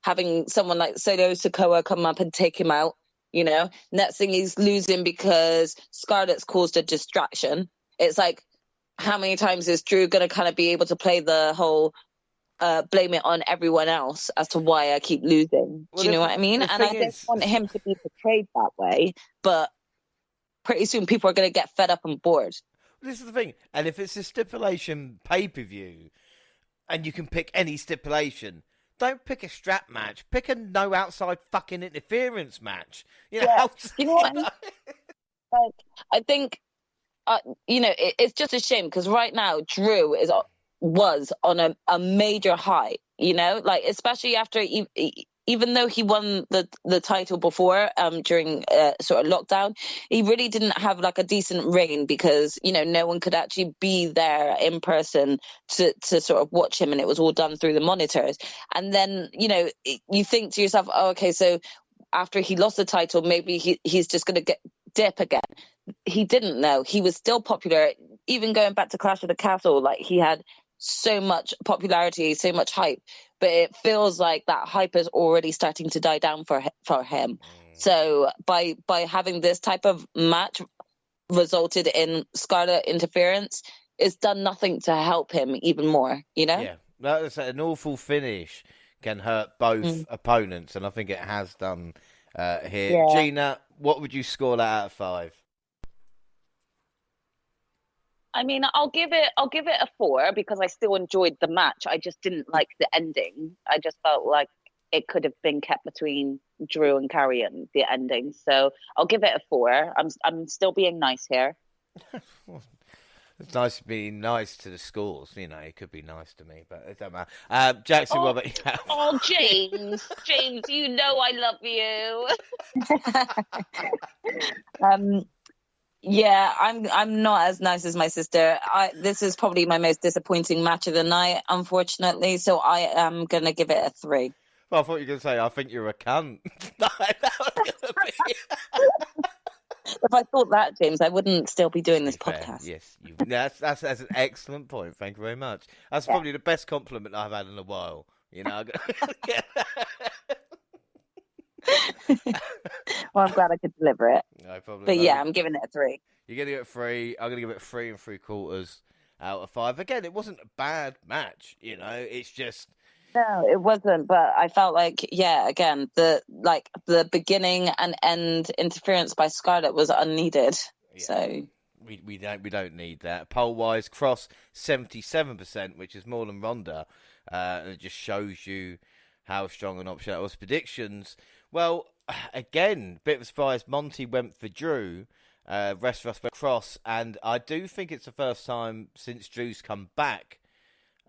having someone like Solo Sikoa come up and take him out. Next thing he's losing because Scarlett's caused a distraction. It's like, how many times is Drew going to kind of be able to play the whole blame it on everyone else as to why I keep losing? Do you know what I mean? And I don't want him to be portrayed that way, but pretty soon people are going to get fed up and bored. This is the thing. And if it's a stipulation pay-per-view and you can pick any stipulation, don't pick a strap match. Pick a no outside fucking interference match. You know what I mean? Like, I think, it's just a shame because right now Drew was on a major high. Like especially after even though he won the title before during sort of lockdown, he really didn't have like a decent reign because no one could actually be there in person to sort of watch him, and it was all done through the monitors. And then you think to yourself, oh, okay, so after he lost the title, maybe he's just going to dip again. He didn't know. He was still popular, even going back to Clash of the Castle. Like he had so much popularity, so much hype, but it feels like that hype is already starting to die down for him. So by having this type of match resulted in Scarlett interference, it's done nothing to help him even more, Yeah, that's an awful finish can hurt both opponents, and I think it has done here. Yeah. Gina, what would you score that out of 5? I mean, I'll give it a 4 because I still enjoyed the match. I just didn't like the ending. I just felt like it could have been kept between Drew and Karrion, the ending. So I'll give it a 4. I'm still being nice here. It's nice being nice to the scores. It could be nice to me, but it don't matter. Jaxie, what about you? Oh, James, you know I love you. Yeah, I'm not as nice as my sister. This is probably my most disappointing match of the night, unfortunately. So I am gonna give it a 3. Well, I thought you were gonna say I think you're a cunt. No, that was gonna be... If I thought that, James, I wouldn't still be doing this podcast. Yes, that's an excellent point. Thank you very much. That's probably the best compliment I've had in a while. Well, I'm glad I could deliver it. No problem. But yeah, I'm giving it a 3. You're going to give it 3. I'm going to give it 3 3/4 out of 5. Again, it wasn't a bad match. It's just No, it wasn't. But I felt like, yeah, again, the beginning and end interference by Scarlett was unneeded. Yeah. So we don't need that. Poll wise, Cross 77%, which is more than Ronda, and it just shows you how strong an option that was. Predictions. Well, again, bit of a surprise. Monty went for Drew. Rest of us went Cross, and I do think it's the first time since Drew's come back,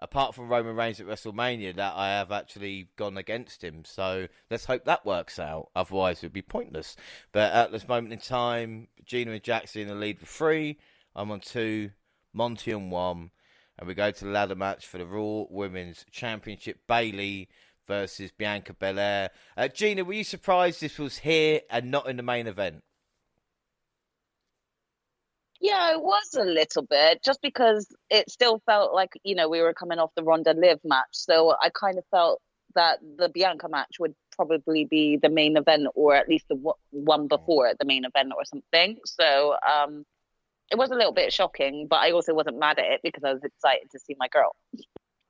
apart from Roman Reigns at WrestleMania, that I have actually gone against him. So let's hope that works out. Otherwise, it would be pointless. But at this moment in time, Gina and Jaxie in the lead with 3. I'm on 2, Monty on 1. And we go to the ladder match for the Raw Women's Championship. Bayley versus Bianca Belair. Gina, were you surprised this was here and not in the main event? Yeah, it was a little bit, just because it still felt like, we were coming off the Ronda Liv match. So I kind of felt that the Bianca match would probably be the main event, or at least the one before the main event or something. So it was a little bit shocking, but I also wasn't mad at it because I was excited to see my girl.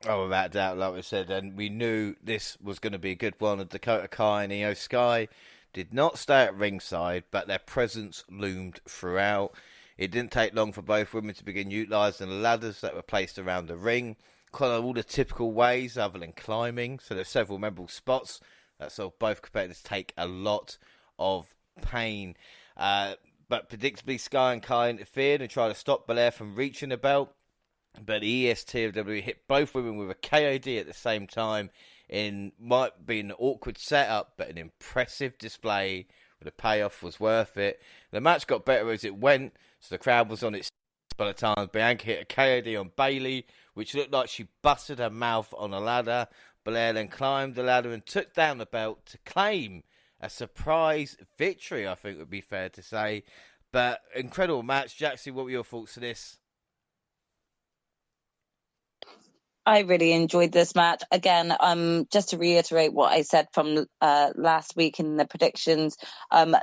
Oh, without doubt, like we said, and we knew this was going to be a good one. And Dakota Kai and Io Sky did not stay at ringside, but their presence loomed throughout. It didn't take long for both women to begin utilising the ladders that were placed around the ring, kind of all the typical ways other than climbing. So there's several memorable spots that saw both competitors take a lot of pain. But predictably, Sky and Kai interfered and tried to stop Belair from reaching the belt. But the EST of WWE hit both women with a KOD at the same time. In might be an awkward setup, but an impressive display. The payoff was worth it. The match got better as it went, so the crowd was on its by the time Bianca hit a KOD on Bayley, which looked like she busted her mouth on a ladder. Belair then climbed the ladder and took down the belt to claim a surprise victory, I think would be fair to say. But incredible match. Jaxie, what were your thoughts on this? I really enjoyed this match. Again, just to reiterate what I said from last week in the predictions,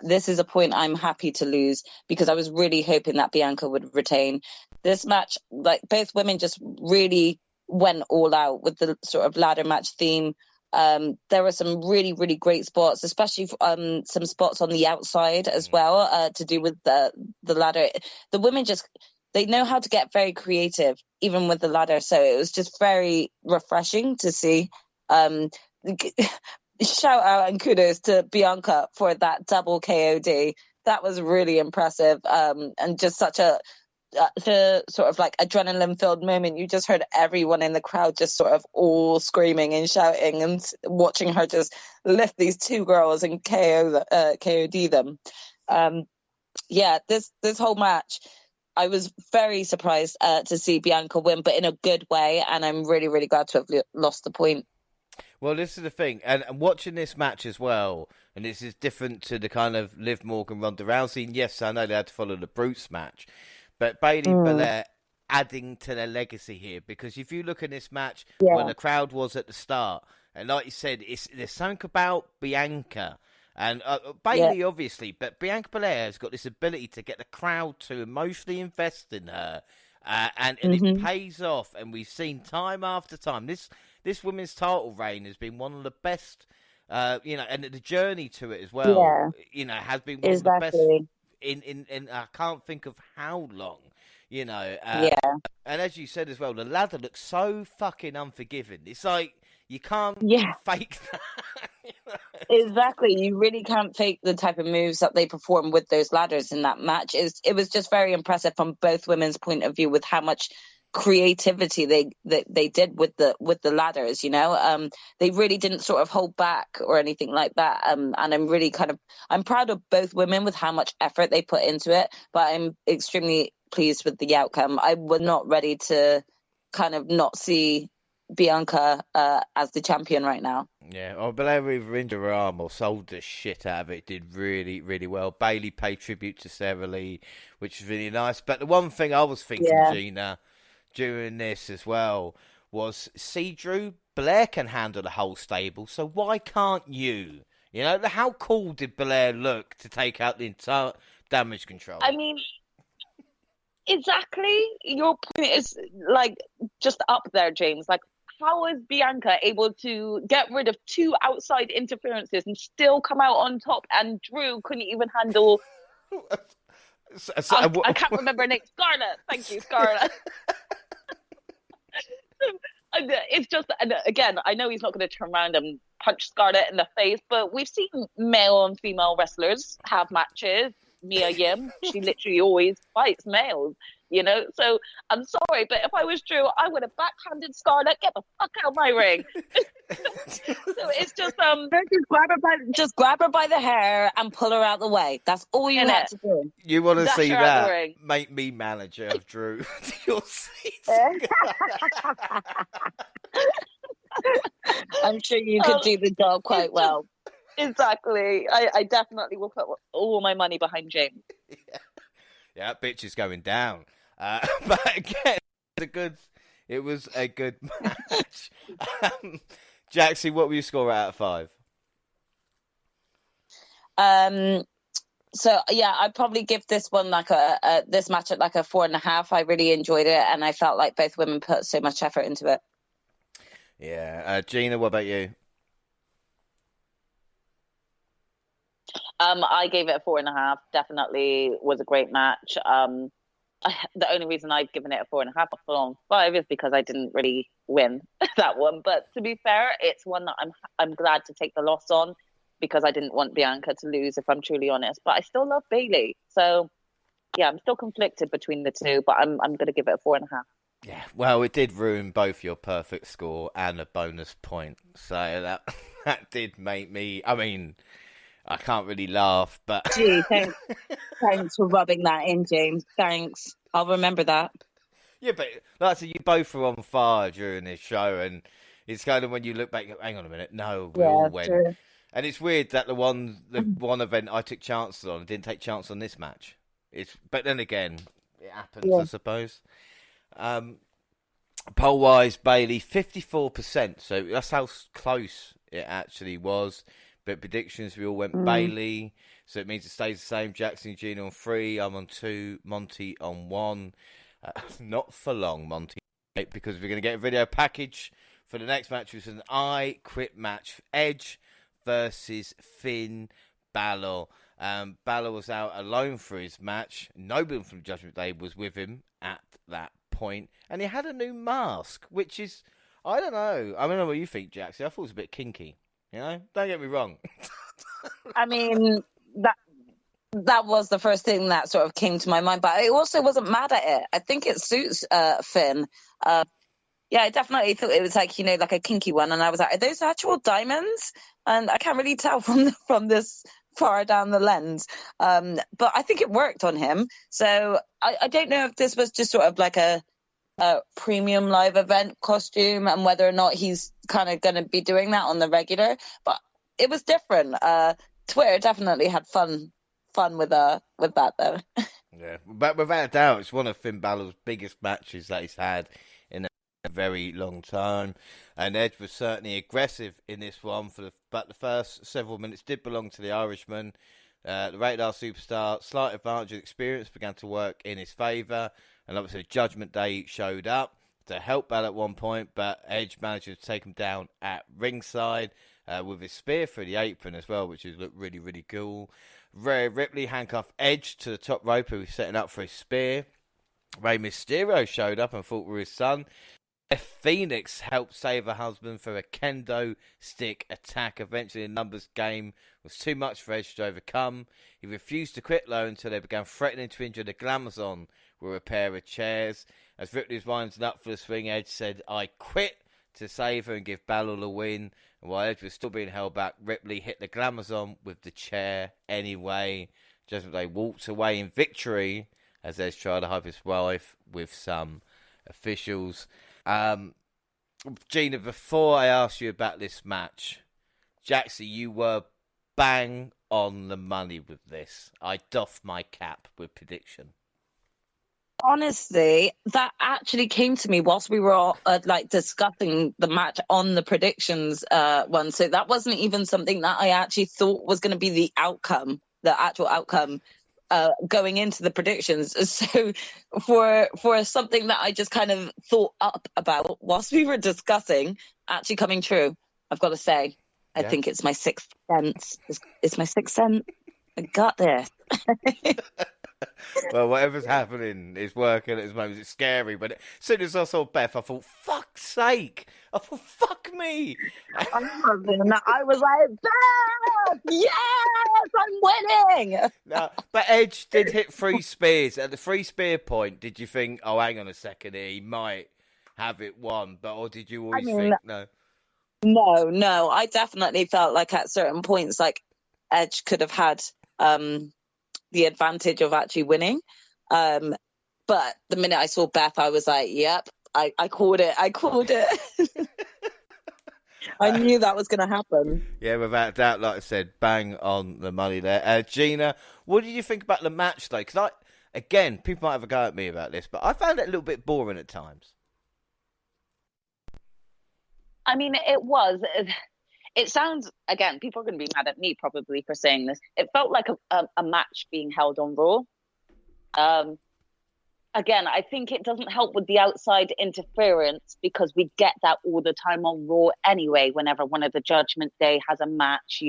this is a point I'm happy to lose because I was really hoping that Bianca would retain. This match, like both women just really went all out with the sort of ladder match theme. There were some really, really great spots, especially some spots on the outside as well to do with the ladder. The women just... They know how to get very creative, even with the ladder. So it was just very refreshing to see. Shout out and kudos to Bianca for that double KOD. That was really impressive. And just such a sort of like adrenaline-filled moment. You just heard everyone in the crowd just sort of all screaming and shouting and watching her just lift these two girls and KOD them. This whole match... I was very surprised to see Bianca win, but in a good way, and I'm really, really glad to have lost the point. Well, this is the thing, and watching this match as well, and this is different to the kind of Liv Morgan Ronda Rousey. And yes, I know they had to follow the Bruce match, but Bayley and Belair adding to their legacy here, because if you look at this match when the crowd was at the start, and like you said, there's something about Bianca. And Bayley, obviously, but Bianca Belair has got this ability to get the crowd to emotionally invest in her, and it pays off. And we've seen time after time. This women's title reign has been one of the best, and the journey to it as well, has been one of the best in I can't think of how long, And as you said as well, the ladder looks so fucking unforgiving. It's like you can't fake that. Exactly. You really can't fake the type of moves that they perform with those ladders in that match. It was just very impressive from both women's point of view with how much creativity they did with the ladders, they really didn't sort of hold back or anything like that. And I'm proud of both women with how much effort they put into it, but I'm extremely pleased with the outcome. I was not ready to kind of not see Bianca as the champion right now. Yeah, Belair either injured her arm or sold the shit out of it. Did really, really well. Bayley paid tribute to Sarah Lee, which was really nice. But the one thing I was thinking, Gina, during this as well, was, see, Drew, Belair can handle the whole stable, so why can't you? How cool did Belair look to take out the entire Damage Control? I mean, exactly. Your point is, like, just up there, James. Like, how is Bianca able to get rid of 2 outside interferences and still come out on top? And Drew couldn't even handle. I can't remember her name. Scarlett. Thank you, Scarlett. It's just, and again, I know he's not going to turn around and punch Scarlett in the face, but we've seen male and female wrestlers have matches. Mia Yim, she literally always fights males, you know? So I'm sorry, but if I was Drew, I would have backhanded Scarlett, get the fuck out of my ring. So it's just, just grab her by the hair and pull her out the way. That's all you had to do. You want to Dash see her out the that? ring. Make me manager of Drew. You'll see. I'm sure you could do the job quite well. Exactly. I definitely will put all my money behind James. Yeah, that bitch is going down. But again, it was a good match. Jaxie, what will you score out of 5? So yeah, I'd probably give this one like this match at like a 4.5. I really enjoyed it, and I felt like both women put so much effort into it. Yeah, Gina, what about you? I gave it a 4.5. Definitely was a great match. The only reason I've given it a 4.5 on 5 is because I didn't really win that one. But to be fair, it's one that I'm glad to take the loss on, because I didn't want Bianca to lose, if I'm truly honest. But I still love Bayley, so yeah, I'm still conflicted between the two. But I'm going to give it a 4.5. Yeah, well, it did ruin both your perfect score and a bonus point, so that did make me. I mean, I can't really laugh, but Gee, thanks for rubbing that in, James. Thanks, I'll remember that. Yeah, but like I said, you both were on fire during this show, and it's kind of when you look back, hang on a minute, no, we all went. True. And it's weird that the one event I took chances on, I didn't take chances on this match. But then again, it happens, I suppose. Poll wise, Bayley 54%, so that's how close it actually was. But predictions, we all went Bayley, so it means it stays the same. Jaxie and Gina on 3, I'm on 2, Monty on 1. Not for long, Monty, because we're going to get a video package for the next match, which is an I Quit match. Edge versus Finn Balor. Balor was out alone for his match. Nobody from Judgment Day was with him at that point. And he had a new mask, which is, I don't know. I don't know what you think, Jaxie. I thought it was a bit kinky. You know? Don't get me wrong. I mean, that was the first thing that sort of came to my mind, but I also wasn't mad at it. I think it suits Finn. Yeah, I definitely thought it was like, you know, like a kinky one, and I was like, are those actual diamonds? And I can't really tell from this far down the lens, but I think it worked on him. So I don't know if this was just sort of like a premium live event costume, and whether or not he's kind of going to be doing that on the regular, but it was different. Twitter definitely had fun with that though. Yeah, but without a doubt, it's one of Finn Balor's biggest matches that he's had in a very long time, and Edge was certainly aggressive in this one. But the first several minutes did belong to the Irishman. The Rated R superstar, slight advantage of experience began to work in his favour, and obviously Judgment Day showed up to help Balor at one point, but Edge managed to take him down at ringside with his spear through the apron as well, which looked really, really cool. Rhea Ripley handcuffed Edge to the top rope, who was setting up for his spear. Rey Mysterio showed up and fought with his son. Beth Phoenix helped save her husband for a kendo stick attack. Eventually, the numbers game was too much for Edge to overcome. He refused to quit low until they began threatening to injure the Glamazon with a pair of chairs. As Ripley was winding up for the swing, Edge said, "I quit," to save her and give Balor the win. And while Edge was still being held back, Ripley hit the Glamazon with the chair anyway. Judgment Day walked away in victory as Edge tried to hype his wife with some officials. Gina, before I ask you about this match, Jaxie, you were bang on the money with this. I doff my cap with prediction. Honestly, that actually came to me whilst we were all, discussing the match on the predictions one. So that wasn't even something that I actually thought was going to be the outcome, the actual outcome going into the predictions. So for something that I just kind of thought up about whilst we were discussing actually coming true, I've got to say, I think it's my sixth sense. It's my sixth sense. I got this. Well, whatever's happening is working at this moment. It's scary, but as soon as I saw Beth, I thought, fuck's sake. I thought, fuck me. I was like, Beth! Yes! I'm winning! No, but Edge did hit 3 spears. At the 3 spear point, did you think, oh, hang on a second here, he might have it won? Or did you always think, no? No. I definitely felt like at certain points, like, Edge could have had the advantage of actually winning. But the minute I saw Beth, I was like, yep, I called it. I knew that was going to happen. Yeah, without doubt, like I said, bang on the money there. Gina, what did you think about the match, though? Because, again, people might have a go at me about this, but I found it a little bit boring at times. I mean, it was. It sounds, again, people are going to be mad at me probably for saying this. It felt like a match being held on Raw. Again, I think it doesn't help with the outside interference because we get that all the time on Raw anyway. Whenever one of the Judgment Day has a match,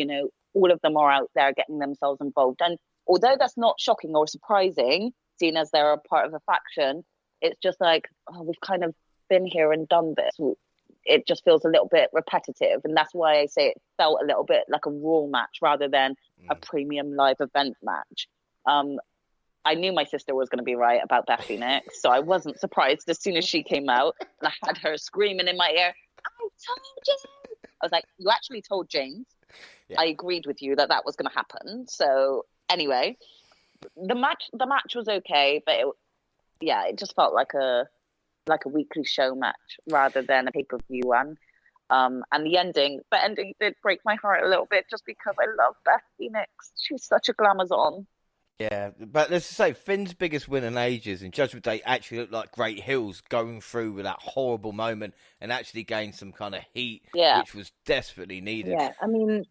all of them are out there getting themselves involved. And although that's not shocking or surprising, seeing as they're a part of a faction, it's just like, oh, we've kind of been here and done this. It just feels a little bit repetitive. And that's why I say it felt a little bit like a Raw match rather than a premium live event match. I knew my sister was going to be right about Beth Phoenix, so I wasn't surprised as soon as she came out and I had her screaming in my ear, I told you. I was like, you actually told James. Yeah. I agreed with you that was going to happen. So anyway, the match was okay, but it just felt like a weekly show match rather than a pay-per-view one. And the ending did break my heart a little bit just because I love Beth Phoenix. She's such a glamazon. Yeah, but let's just say Finn's biggest win in ages in Judgment Day actually looked like Great Hills going through with that horrible moment and actually gained some kind of heat, which was desperately needed. Yeah, I mean,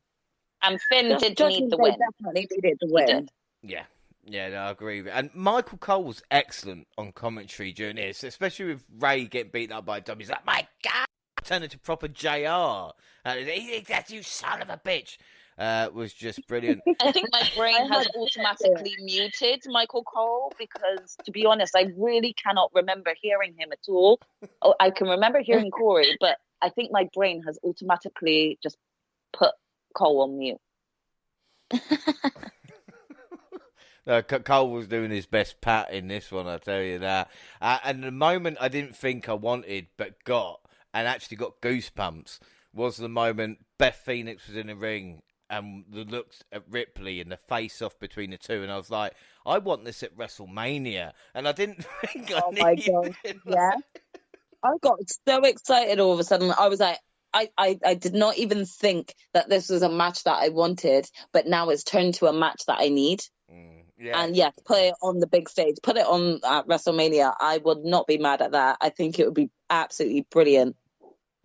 and Finn did need the win. Definitely needed the win. Yeah, no, I agree with it. And Michael Cole was excellent on commentary during this, especially with Ray getting beaten up by Dom. He's like, my God, turned into proper JR. That's you son of a bitch. Was just brilliant. I think my brain has automatically muted Michael Cole because, to be honest, I really cannot remember hearing him at all. I can remember hearing Corey, but I think my brain has automatically just put Cole on mute. No, Cole was doing his best pat in this one, I tell you that. And the moment I didn't think I wanted, but got, and actually got goosebumps, was the moment Beth Phoenix was in the ring and the looks at Ripley and the face-off between the two. And I was like, I want this at WrestleMania. And I didn't think I needed it. Yeah. I got so excited all of a sudden. I was like, I did not even think that this was a match that I wanted, but now it's turned to a match that I need. Yeah. And yes, put it on the big stage. Put it on at WrestleMania. I would not be mad at that. I think it would be absolutely brilliant.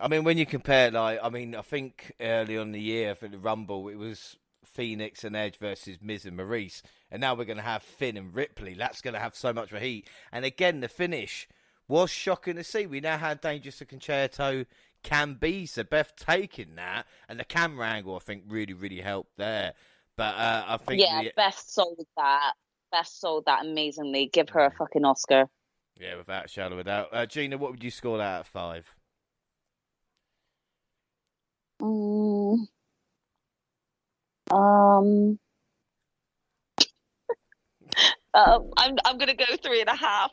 I mean, when you compare, I think early on in the year for the Rumble, it was Phoenix and Edge versus Miz and Maurice. And now we're going to have Finn and Ripley. That's going to have so much more heat. And again, the finish was shocking to see. We know how dangerous a concerto can be. So Beth taking that and the camera angle, I think, really, really helped there. But I think... Yeah, Beth sold that. Beth sold that amazingly. Give her a fucking Oscar. Yeah, without a shadow of a doubt. Gina, what would you score that out of 5? I'm gonna go 3.5.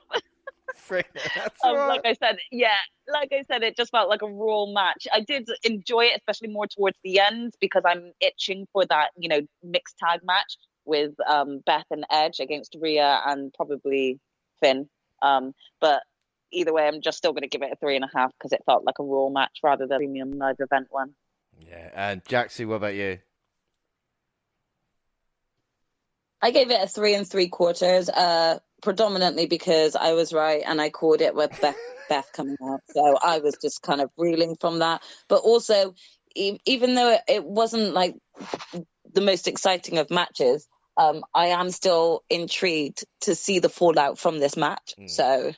That's right. Like I said, it just felt like a Raw match. I did enjoy it, especially more towards the end because I'm itching for that, mixed tag match with Beth and Edge against Rhea and probably Finn. But either way, I'm just still going to give it a 3.5 because it felt like a Raw match rather than a premium live event one. Yeah, and Jaxie, what about you? I gave it a 3 3/4, predominantly because I was right and I called it with Beth coming out. So I was just kind of reeling from that. But also, even though it wasn't like the most exciting of matches, I am still intrigued to see the fallout from this match. So,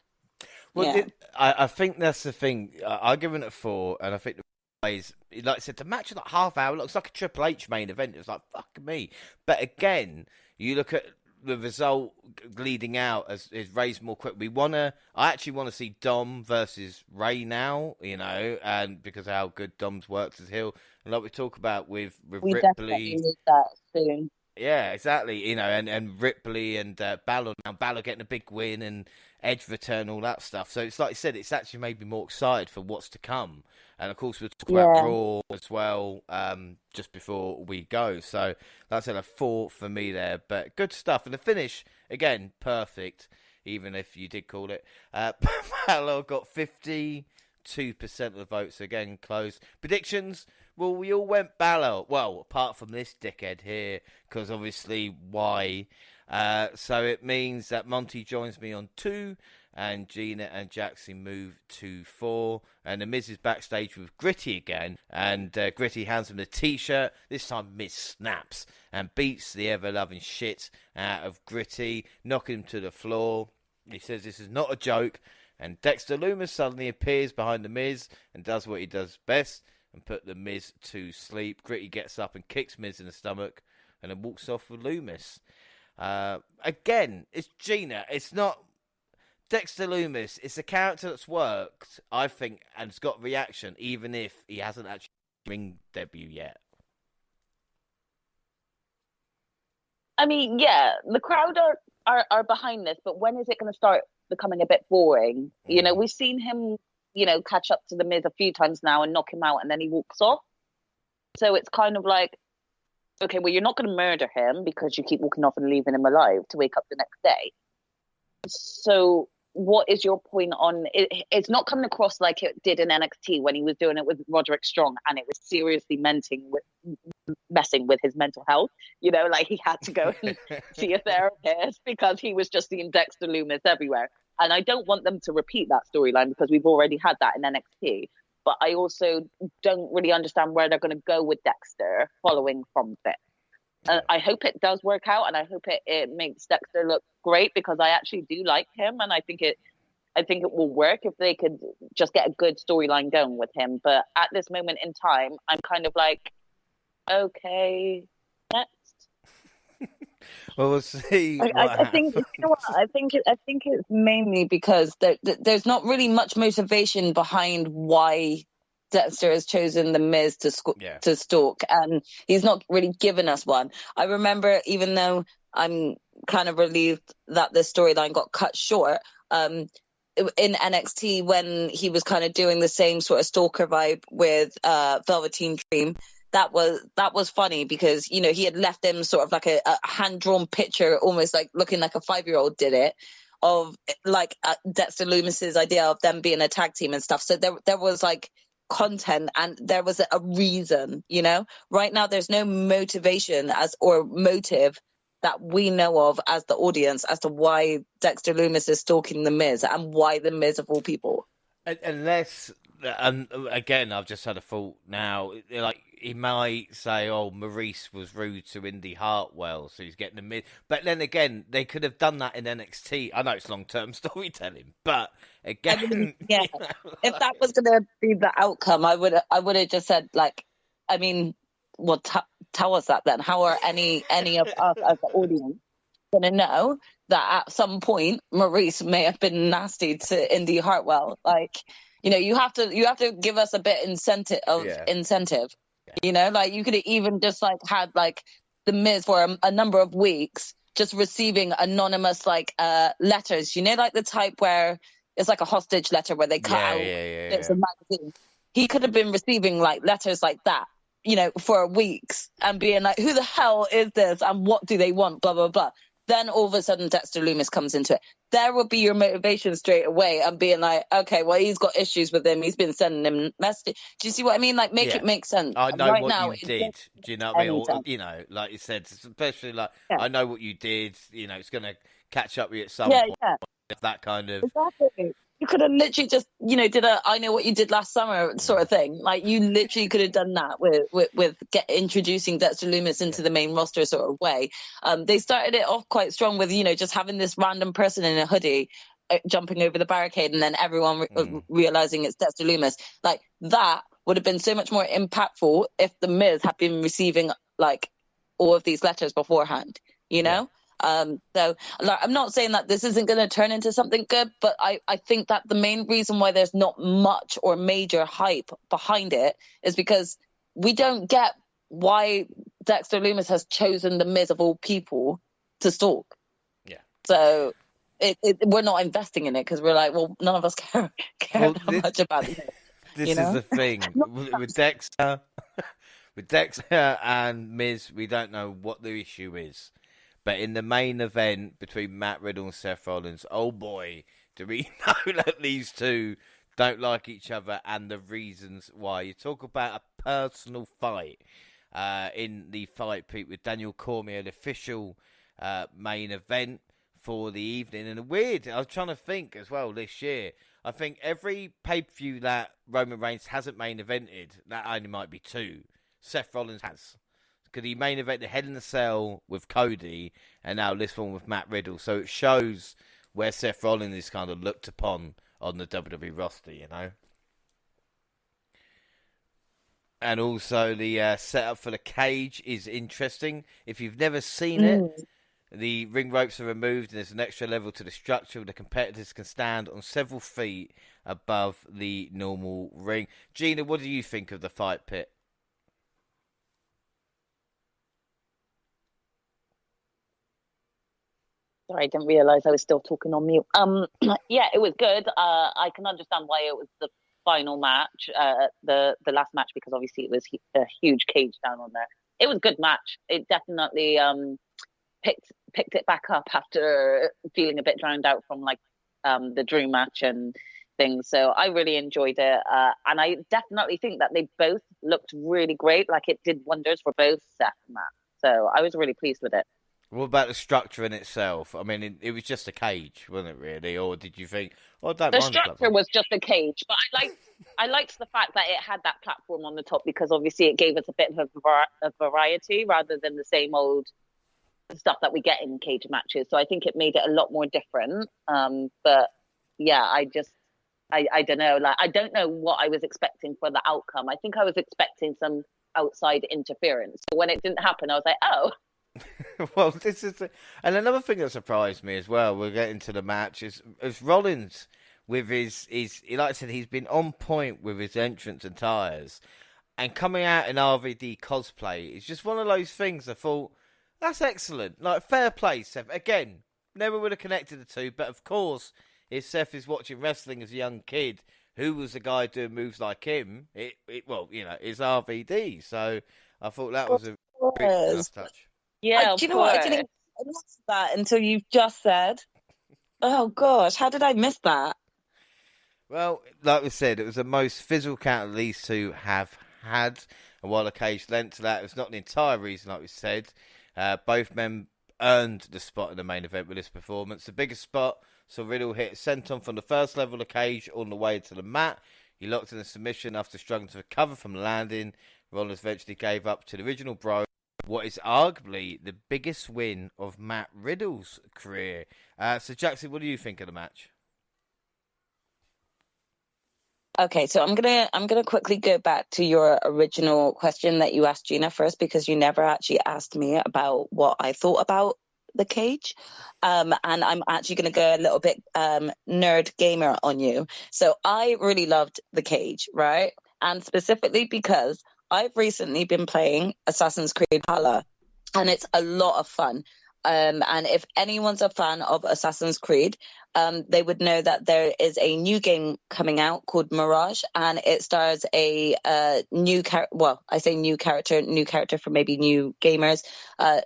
well, yeah. I think that's the thing. I've given it a 4, and I think the ways, like I said, the match is like half hour. Looks like a Triple H main event. It was like, fuck me. But again, you look at the result leading out as Ray's more quick. I actually want to see Dom versus Ray now, and because of how good Dom's works as heel. And like we talk about with We Ripley. definitely need that soon. Yeah, exactly. And Ripley and Balor. Now Balor getting a big win and Edge return, all that stuff. So it's like I said, it's actually made me more excited for what's to come. And of course, we'll talk about Raw as well just before we go. So that's a 4 for me there. But good stuff. And the finish, again, perfect, even if you did call it. Balor got 52% of the votes. Again, close. Predictions? Well, we all went Balor. Well, apart from this dickhead here, because obviously, why? So it means that Monty joins me on 2, and Gina and Jaxie move to 4. And the Miz is backstage with Gritty again, and Gritty hands him the T-shirt. This time, Miz snaps and beats the ever-loving shit out of Gritty, knocking him to the floor. He says this is not a joke, and Dexter Lumis suddenly appears behind the Miz and does what he does best, and put the Miz to sleep. Gritty gets up and kicks Miz in the stomach and then walks off with Lumis. Again, it's Gina. It's not Dexter Lumis. It's a character that's worked, I think, and it's got reaction, even if he hasn't actually ring debut yet. I mean, yeah, the crowd are behind this, but when is it going to start becoming a bit boring? We've seen him catch up to the Miz a few times now and knock him out, and then he walks off. So it's kind of like, okay, well, you're not going to murder him because you keep walking off and leaving him alive to wake up the next day. So what is your point on it? It's not coming across like it did in NXT when he was doing it with Roderick Strong, and it was seriously messing with his mental health. Like he had to go and see a therapist because he was just seeing Dexter Lumis everywhere. And I don't want them to repeat that storyline because we've already had that in NXT. But I also don't really understand where they're going to go with Dexter following from this. I hope it does work out, and I hope it makes Dexter look great because I actually do like him, and I think it will work if they could just get a good storyline going with him. But at this moment in time, I'm kind of like, okay, next. Well, we'll see. I think you know what? I think it's mainly because there's not really much motivation behind why Dexter has chosen the Miz to stalk, and he's not really given us one. I remember, even though I'm kind of relieved that the storyline got cut short, in NXT when he was kind of doing the same sort of stalker vibe with Velveteen Dream. That was funny because he had left them sort of like a hand-drawn picture, almost like looking like a 5-year-old did it, of like Dexter Lumis's idea of them being a tag team and stuff. So there was like content and there was a reason. Right now there's no motivation or motive that we know of as the audience as to why Dexter Lumis is stalking the Miz and why the Miz of all people. Unless, and again, I've just had a thought now, like, he might say, oh, Maurice was rude to Indy Hartwell, so he's getting the Miz. But then again, they could have done that in NXT. I know it's long-term storytelling, but again... Yeah, if that was going to be the outcome, I would have just said, like, I mean, well, tell us that then. How are any of us as the audience going to know that at some point Maurice may have been nasty to Indy Hartwell? Like, you have to give us a bit incentive. Like you could have even just like had like the Miz for a number of weeks just receiving anonymous like letters, like the type where it's like a hostage letter where they cut out bits of magazine. He could have been receiving like letters like that, for weeks and being like, who the hell is this and what do they want, blah blah blah. Then all of a sudden Dexter Lumis comes into it. There would be your motivation straight away and being like, okay, well, he's got issues with him. He's been sending him messages. Do you see what I mean? Like, make it make sense. I know right what now, you did. Do you know what I mean? Or, like you said, especially like, I know what you did. It's going to catch up with you at some point. Yeah. That kind of... Exactly. You could have literally just, did a "I know what you did last summer" sort of thing. Like, you literally could have done that with introducing Dexter Lumis into the main roster sort of way. They started it off quite strong with, just having this random person in a hoodie jumping over the barricade, and then everyone realizing it's Dexter Lumis. Like, that would have been so much more impactful if The Miz had been receiving, like, all of these letters beforehand, So, like, I'm not saying that this isn't going to turn into something good, but I think that the main reason why there's not much or major hype behind it is because we don't get why Dexter Lumis has chosen The Miz of all people to stalk. Yeah. So we're not investing in it because we're like, well, none of us care that much about it. This is the thing with Dexter, and Miz. We don't know what the issue is. But in the main event between Matt Riddle and Seth Rollins, oh boy, do we know that these two don't like each other and the reasons why. You talk about a personal fight in the Fight Pit with Daniel Cormier, the official main event for the evening. And I was trying to think as well this year, I think every pay-per-view that Roman Reigns hasn't main evented, that only might be two, Seth Rollins has. Because he main evented Hell in a Cell with Cody, and now this one with Matt Riddle. So it shows where Seth Rollins is kind of looked upon on the WWE roster, And also the setup for the cage is interesting. If you've never seen it, the ring ropes are removed and there's an extra level to the structure where the competitors can stand on several feet above the normal ring. Gina, what do you think of the Fight Pit? Sorry, I didn't realise I was still talking on mute. Yeah, it was good. I can understand why it was the final match, the last match, because obviously it was a huge cage down on there. It was a good match. It definitely picked it back up after feeling a bit drowned out from the Drew match and things. So I really enjoyed it, and I definitely think that they both looked really great. Like, it did wonders for both Seth and Matt. So I was really pleased with it. What about the structure in itself? I mean, it was just a cage, wasn't it, really? Or did you think, oh, I don't the mind the structure was just a cage, but I liked the fact that it had that platform on the top, because obviously it gave us a bit of a variety rather than the same old stuff that we get in cage matches. So I think it made it a lot more different. But yeah, I don't know. Like, I don't know what I was expecting for the outcome. I think I was expecting some outside interference. So when it didn't happen, I was like, oh. Well, this is and another thing that surprised me as well. We'll get into the match is Rollins with his like I said, he's been on point with his entrance and tires, and coming out in RVD cosplay is just one of those things. I thought that's excellent. Like, fair play, Seth. Again, never would have connected the two, but of course, if Seth is watching wrestling as a young kid, who was the guy doing moves like him? It's RVD. So I thought that was a pretty nice touch. Yeah, do you know what? I didn't miss that until you've just said. Oh gosh, how did I miss that? Well, like we said, it was the most physical count these two have had, and while the cage lent to that, it was not the entire reason, like we said. Both men earned the spot in the main event with this performance. The biggest spot saw Riddle hit senton from the first level of the cage on the way to the mat. He locked in a submission after struggling to recover from the landing. Rollins eventually gave up to the original Bro. What is arguably the biggest win of Matt Riddle's career. So, Jaxie, what do you think of the match? Okay, so I'm gonna quickly go back to your original question that you asked Gina first, because you never actually asked me about what I thought about the cage. And I'm actually gonna go a little bit nerd gamer on you. So I really loved the cage, right? And specifically because I've recently been playing Assassin's Creed Valhalla, and it's a lot of fun. And if anyone's a fan of Assassin's Creed, they would know that there is a new game coming out called Mirage, and it stars a new character. Well, I say new character for maybe new gamers,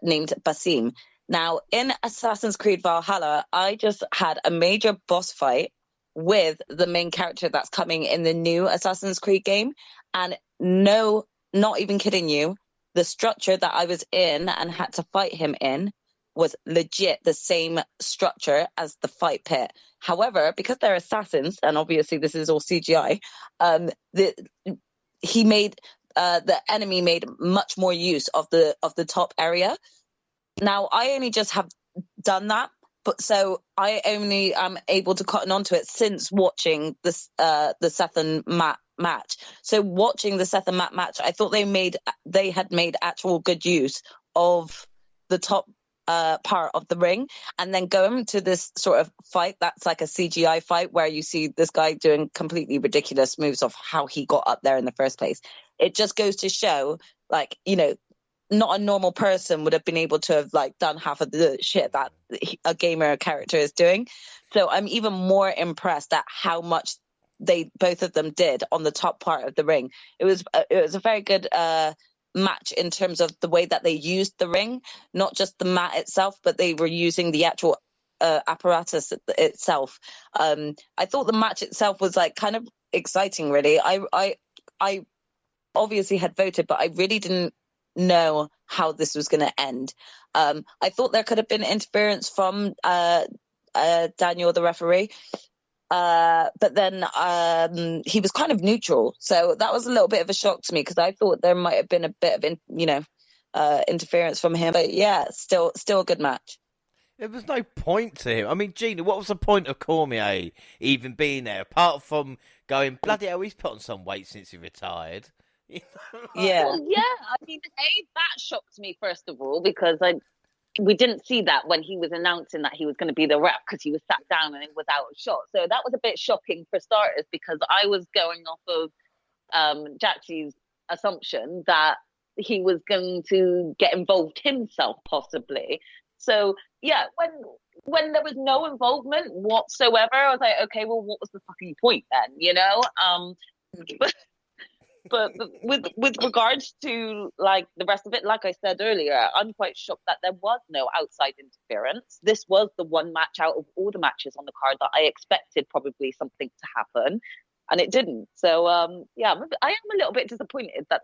named Basim. Now, in Assassin's Creed Valhalla, I just had a major boss fight with the main character that's coming in the new Assassin's Creed game, and no, not even kidding you, the structure that I was in and had to fight him in was legit the same structure as the fight pit. However, because they're assassins, and obviously this is all CGI, the enemy made much more use of the top area. Now, I only just have done that, but so I only am able to cotton onto it since watching this the Seth and Matt match. So watching the Seth and Matt match, I thought they had made actual good use of the top part of the ring, and then going to this sort of fight that's like a CGI fight where you see this guy doing completely ridiculous moves of how he got up there in the first place. It just goes to show, like, you know, not a normal person would have been able to have like done half of the shit that a gamer character is doing. So I'm even more impressed at how much both of them did on the top part of the ring. It was a very good match in terms of the way that they used the ring, not just the mat itself, but they were using the actual apparatus itself. I thought the match itself was like kind of exciting, really. I obviously had voted, but I really didn't know how this was going to end. I thought there could have been interference from Daniel, the referee, but then he was kind of neutral, so that was a little bit of a shock to me, because I thought there might have been a bit of interference from him. But yeah, still a good match. There was no point to him. I mean, Gina, what was the point of Cormier even being there, apart from going, bloody hell, he's put on some weight since he retired? Yeah. Well, yeah. I mean, that shocked me, first of all, because we didn't see that when he was announcing that he was going to be the rep, because he was sat down and it was out of shot. So that was a bit shocking for starters, because I was going off of Jaxie's assumption that he was going to get involved himself, possibly. So yeah, when there was no involvement whatsoever, I was like, okay, well, what was the fucking point then? You know? But with regards to like the rest of it, like I said earlier, I'm quite shocked that there was no outside interference. This was the one match out of all the matches on the card that I expected probably something to happen, and it didn't. So yeah, I am a little bit disappointed that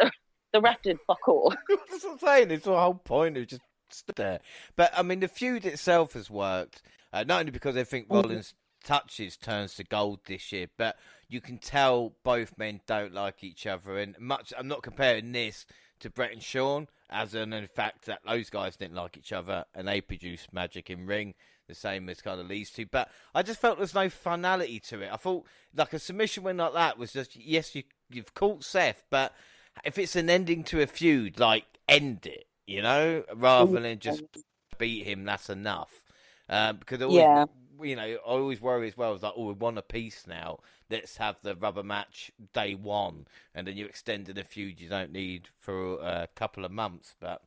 the ref did fuck all. That's what I'm saying. It's the whole point. It just stood there. But I mean, the feud itself has worked, not only because I think Rollins' touches turns to gold this year, but you can tell both men don't like each other. And I'm not comparing this to Brett and Sean, as in fact that those guys didn't like each other and they produced magic in ring, the same as kind of these two. But I just felt there's no finality to it. I thought like a submission win like that was just, yes, you've caught Seth, but if it's an ending to a feud, like, end it, you know, rather than just beat him, that's enough. Because always, you know, I always worry as well, it's like, oh, we won a piece now, let's have the rubber match day one, and then you extended a feud you don't need for a couple of months. But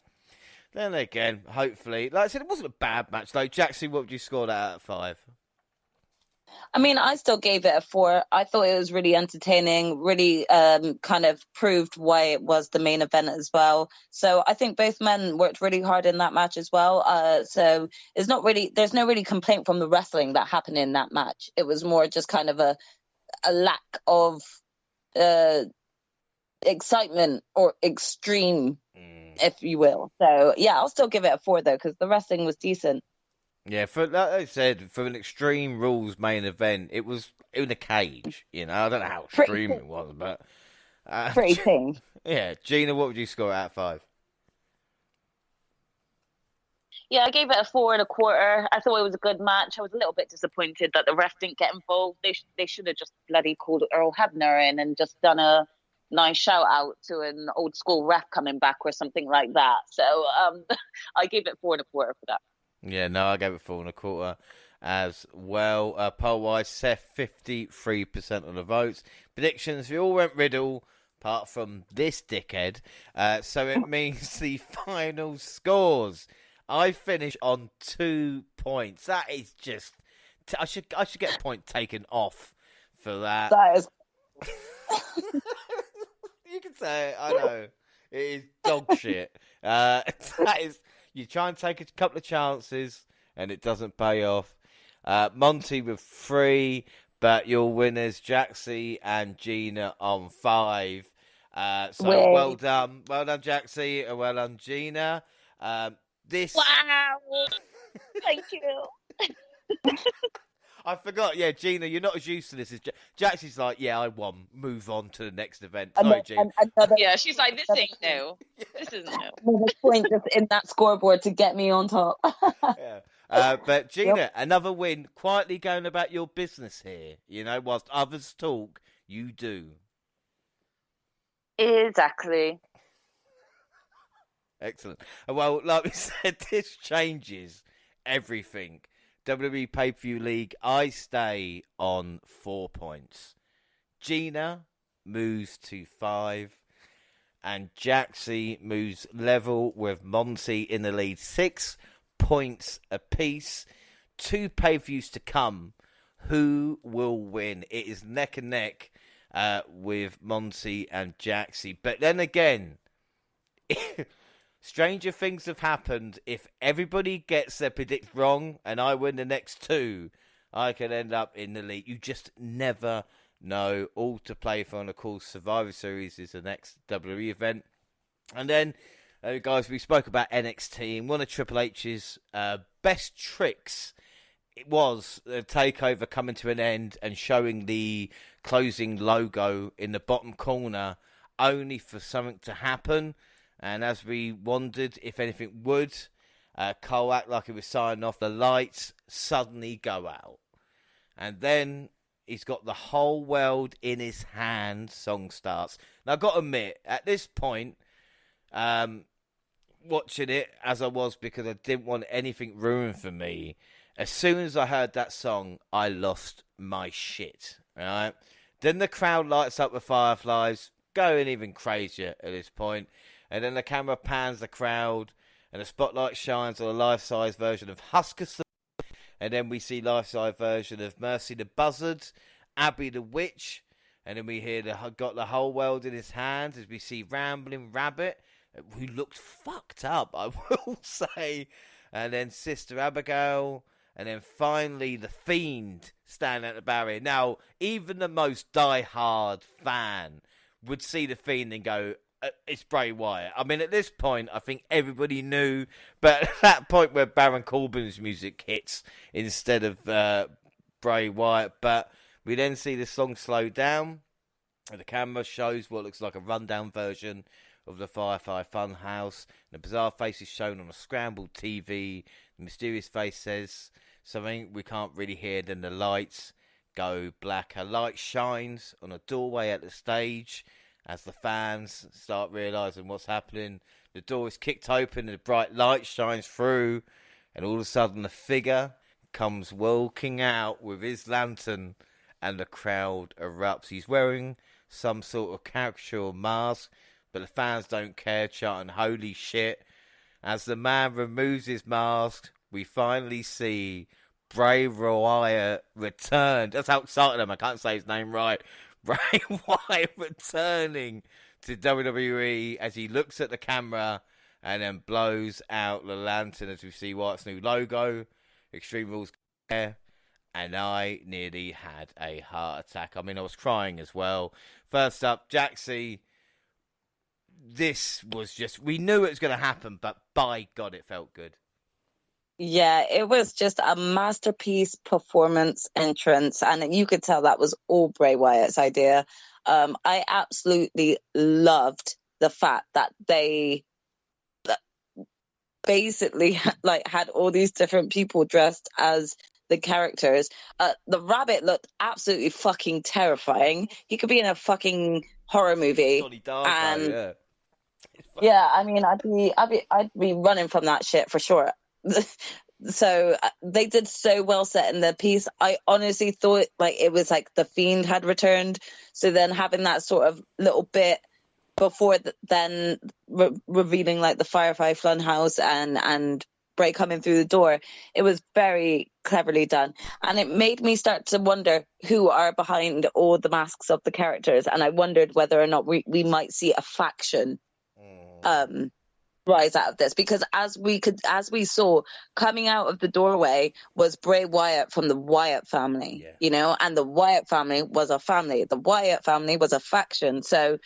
then again, hopefully, like I said, it wasn't a bad match though. Jaxie, what would you score that out of 5? I mean, I still gave it a 4. I thought it was really entertaining, really kind of proved why it was the main event as well. So I think both men worked really hard in that match as well. So there's no really complaint from the wrestling that happened in that match. It was more just kind of a lack of excitement or extreme, if you will. So yeah, I'll still give it a 4 though, because the wrestling was decent. Yeah, like I said, for an Extreme Rules main event, it was in a cage. You know, I don't know how extreme it was, but pretty tame. Yeah, Gina, what would you score out of 5? Yeah, I gave it a 4 1/4. I thought it was a good match. I was a little bit disappointed that the ref didn't get involved. They should have just bloody called Earl Hebner in and just done a nice shout out to an old school ref coming back or something like that. So I gave it 4 1/4 for that. Yeah, no, I gave it 4 1/4 as well. Poll-wise, Seth, 53% of the votes. Predictions, we all went Riddle, apart from this dickhead. So it means the final scores. I finished on 2 points. That is just... I should get a point taken off for that. That is... You can say it, I know. It is dog shit. That is... You try and take a couple of chances, and it doesn't pay off. Monty with 3, but your winners, Jaxie and Gina, on 5. So well done, Jaxie, and well done, Gina. This. Wow. Thank you. I forgot. Yeah, Gina, you're not as used to this as Jaxie's like, yeah, I won. Move on to the next event. Sorry, Gina. Yeah, she's like, this ain't new. This isn't new. Another point just in that scoreboard to get me on top. Yeah. But Gina, another win. Quietly going about your business here. You know, whilst others talk, you do. Exactly. Excellent. Well, like we said, this changes everything. WWE Pay-Per-View League, I stay on 4 points. Gina moves to 5. And Jaxie moves level with Monty in the lead. 6 points apiece. 2 pay-per-views to come. Who will win? It is neck and neck with Monty and Jaxie. But then again, stranger things have happened. If everybody gets their predict wrong and I win the next 2, I could end up in the lead. You just never know. All to play for. And of course, Survivor Series is the next WWE event. And then, guys, we spoke about NXT. And one of Triple H's best tricks, it was the takeover coming to an end and showing the closing logo in the bottom corner, only for something to happen. And as we wondered if anything would, Cole acted like he was signing off. The lights suddenly go out. And then he's got the whole world in his hand. Song starts. Now, I've got to admit, at this point, watching it as I was because I didn't want anything ruined for me, as soon as I heard that song, I lost my shit. Right? Then the crowd lights up with fireflies, going even crazier at this point. And then the camera pans the crowd, and the spotlight shines on a life-size version of Husker. And then we see life-size version of Mercy the Buzzard, Abby the Witch, and then we hear got the whole world in his hands as we see Rambling Rabbit, who looked fucked up, I will say. And then Sister Abigail, and then finally the Fiend standing at the barrier. Now, even the most die-hard fan would see the Fiend and go, it's Bray Wyatt. I mean, at this point, I think everybody knew. But at that point where Baron Corbin's music hits instead of Bray Wyatt. But we then see the song slow down. And the camera shows what looks like a rundown version of the Firefly Funhouse. And a bizarre face is shown on a scrambled TV. The mysterious face says something we can't really hear. Then the lights go black. A light shines on a doorway at the stage. As the fans start realising what's happening, the door is kicked open and a bright light shines through, and all of a sudden a figure comes walking out with his lantern, and the crowd erupts. He's wearing some sort of caricature mask, but the fans don't care, chanting holy shit. As the man removes his mask, we finally see Bray Wyatt return. That's how excited I am. I can't say his name right. Bray Wyatt returning to WWE as he looks at the camera and then blows out the lantern as we see Wyatt's new logo, Extreme Rules there, and I nearly had a heart attack. I mean, I was crying as well. First up, Jaxie. This was just, we knew it was going to happen, but by God, it felt good. Yeah, it was just a masterpiece performance entrance, and you could tell that was all Bray Wyatt's idea. I absolutely loved the fact that they basically had all these different people dressed as the characters. The rabbit looked absolutely fucking terrifying. He could be in a fucking horror movie. Johnny Darko, yeah. Yeah, I mean, I'd be running from that shit for sure. So they did so well set in the piece. I honestly thought it was like the Fiend had returned. So then having that sort of little bit before then revealing the Firefly Funhouse and Bray coming through the door, it was very cleverly done. And it made me start to wonder who are behind all the masks of the characters. And I wondered whether or not we might see a faction rise out of this, because as we saw coming out of the doorway was Bray Wyatt from the Wyatt family, and the Wyatt family was a family. The Wyatt family was a faction. So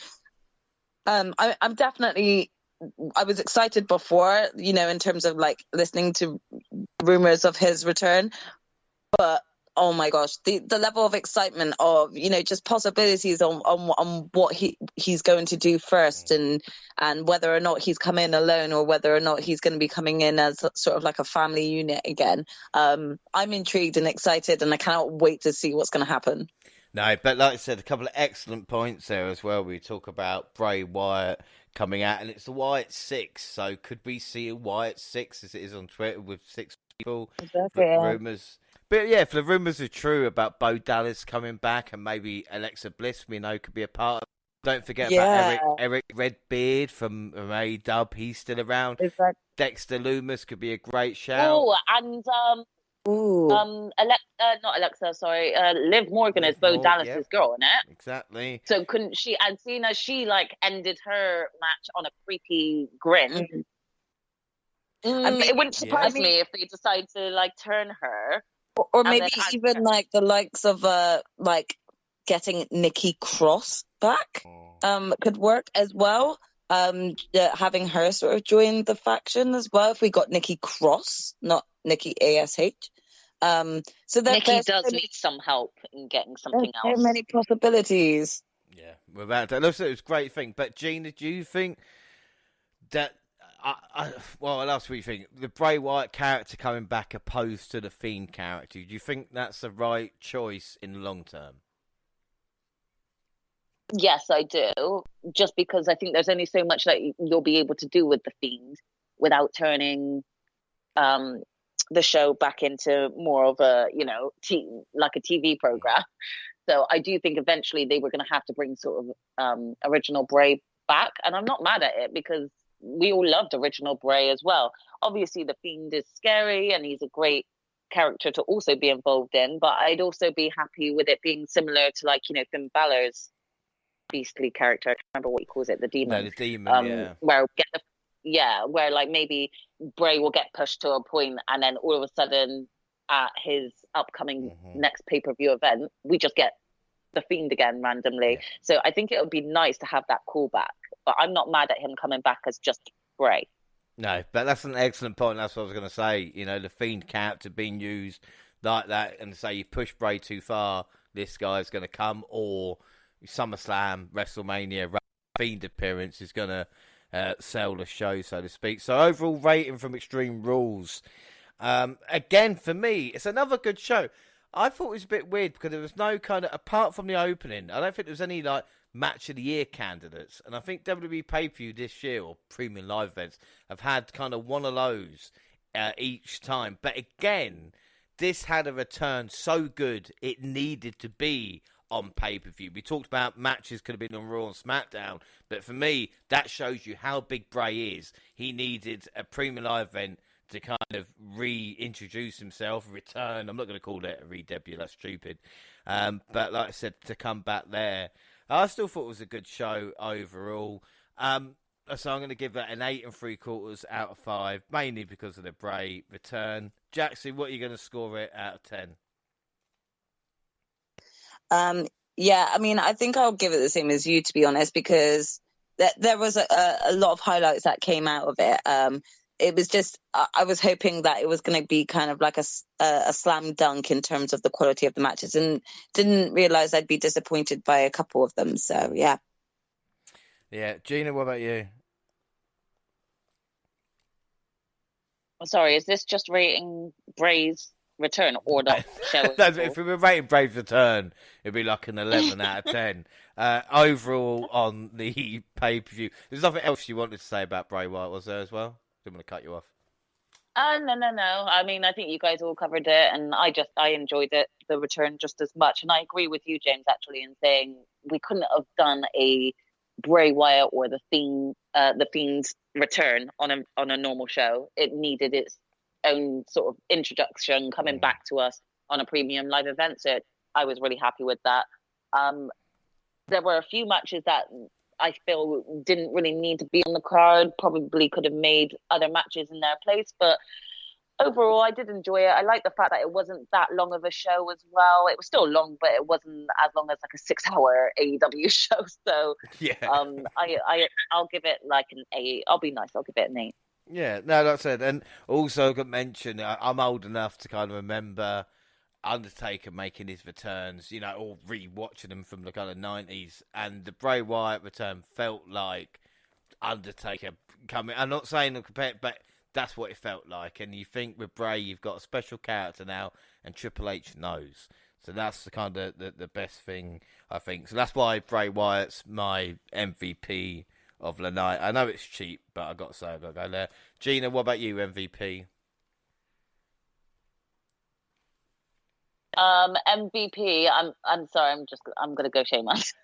I'm definitely, I was excited before, in terms of listening to rumors of his return. But oh my gosh, the level of excitement of, just possibilities on what he's going to do first, and whether or not he's come in alone or whether or not he's going to be coming in as sort of like a family unit again. I'm intrigued and excited, and I cannot wait to see what's going to happen. No, but like I said, a couple of excellent points there as well. We talk about Bray Wyatt coming out, and it's the Wyatt 6. So could we see a Wyatt 6 as it is on Twitter with 6 people? Exactly, yeah. Rumors. But yeah, if the rumours are true about Bo Dallas coming back and maybe Alexa Bliss, we know, could be a part of it. Don't forget about Eric Redbeard from A-Dub. He's still around. Exactly. Dexter Loomis could be a great shout. Oh, and not Alexa, sorry. Liv Morgan is Bo Dallas's girl, isn't it? Exactly. So couldn't she? And seeing as she ended her match on a creepy grin, it wouldn't surprise me if they decide to turn her, or maybe even the likes of getting Nikki Cross back could work as well. Having her sort of join the faction as well. If we got Nikki Cross, not Nikki ASH. So Nikki does need some help in getting something else. So many possibilities. Yeah, without that, it was a great thing. But Gina, do you think that? I'll ask what you think. The Bray Wyatt character coming back opposed to the Fiend character. Do you think that's the right choice in the long term? Yes, I do. Just because I think there's only so much that you'll be able to do with the Fiend without turning the show back into more of a, like a TV program. So I do think eventually they were going to have to bring sort of original Bray back. And I'm not mad at it because we all loved original Bray as well. Obviously, the Fiend is scary and he's a great character to also be involved in. But I'd also be happy with it being similar to Finn Balor's beastly character. I can't remember what he calls it, the Demon. No, the Demon, where maybe Bray will get pushed to a point and then all of a sudden at his upcoming next pay-per-view event, we just get the Fiend again randomly. Yeah. So I think it would be nice to have that callback, but I'm not mad at him coming back as just Bray. No, but that's an excellent point. That's what I was going to say. The Fiend character being used like that, and say you push Bray too far, this guy's going to come, or SummerSlam, WrestleMania, Fiend appearance is going to sell the show, so to speak. So overall rating from Extreme Rules. Again, for me, it's another good show. I thought it was a bit weird because there was no kind of, apart from the opening, I don't think there was any match of the year candidates. And I think WWE pay-per-view this year, or premium live events, have had kind of one of those each time. But again, this had a return so good, it needed to be on pay-per-view. We talked about matches could have been on Raw and SmackDown, but for me, that shows you how big Bray is. He needed a premium live event to kind of reintroduce himself, return. I'm not going to call it a re-debut, that's stupid. But like I said, to come back there, I still thought it was a good show overall. So I'm going to give that an 8 3/4 out of 5, mainly because of the Bray return. Jaxie, what are you going to score it out of 10? Yeah, I mean, I think I'll give it the same as you, to be honest, because there was a lot of highlights that came out of it. It was just, I was hoping that it was going to be kind of like a slam dunk in terms of the quality of the matches, and didn't realise I'd be disappointed by a couple of them. So, yeah. Yeah, Gina, what about you? Sorry, is this just rating Bray's return or the show? If we were rating Bray's return, it'd be like an 11 out of 10. Overall, on the pay-per-view, there's nothing else you wanted to say about Bray Wyatt, was there, as well? Didn't want to cut you off. No. I mean, I think you guys all covered it, and I enjoyed it, the return, just as much. And I agree with you, James, actually, in saying we couldn't have done a Bray Wyatt or the Fiend's return on a normal show. It needed its own sort of introduction coming back to us on a premium live event. So I was really happy with that. There were a few matches that I feel didn't really need to be on the card, probably could have made other matches in their place, but overall I did enjoy it. I like the fact that it wasn't that long of a show as well. It was still long, but it wasn't as long as like a 6-hour AEW show. So yeah, I'll give it like an 8. I'll be nice, I'll give it an 8. Yeah, no, that's it. And also, I got mentioned, I'm old enough to kind of remember Undertaker making his returns, you know, or re-watching them from the kind of 90s. And the Bray Wyatt return felt like Undertaker coming. I'm not saying to compare, but that's what it felt like. And you think with Bray, you've got a special character now, and Triple H knows. So that's the kind of the best thing, I think. So that's why Bray Wyatt's my MVP of the night. I know it's cheap, but I got to say, I've got to go there. Gina, what about you, MVP? MVP. I'm sorry. I'm gonna go Sheamus.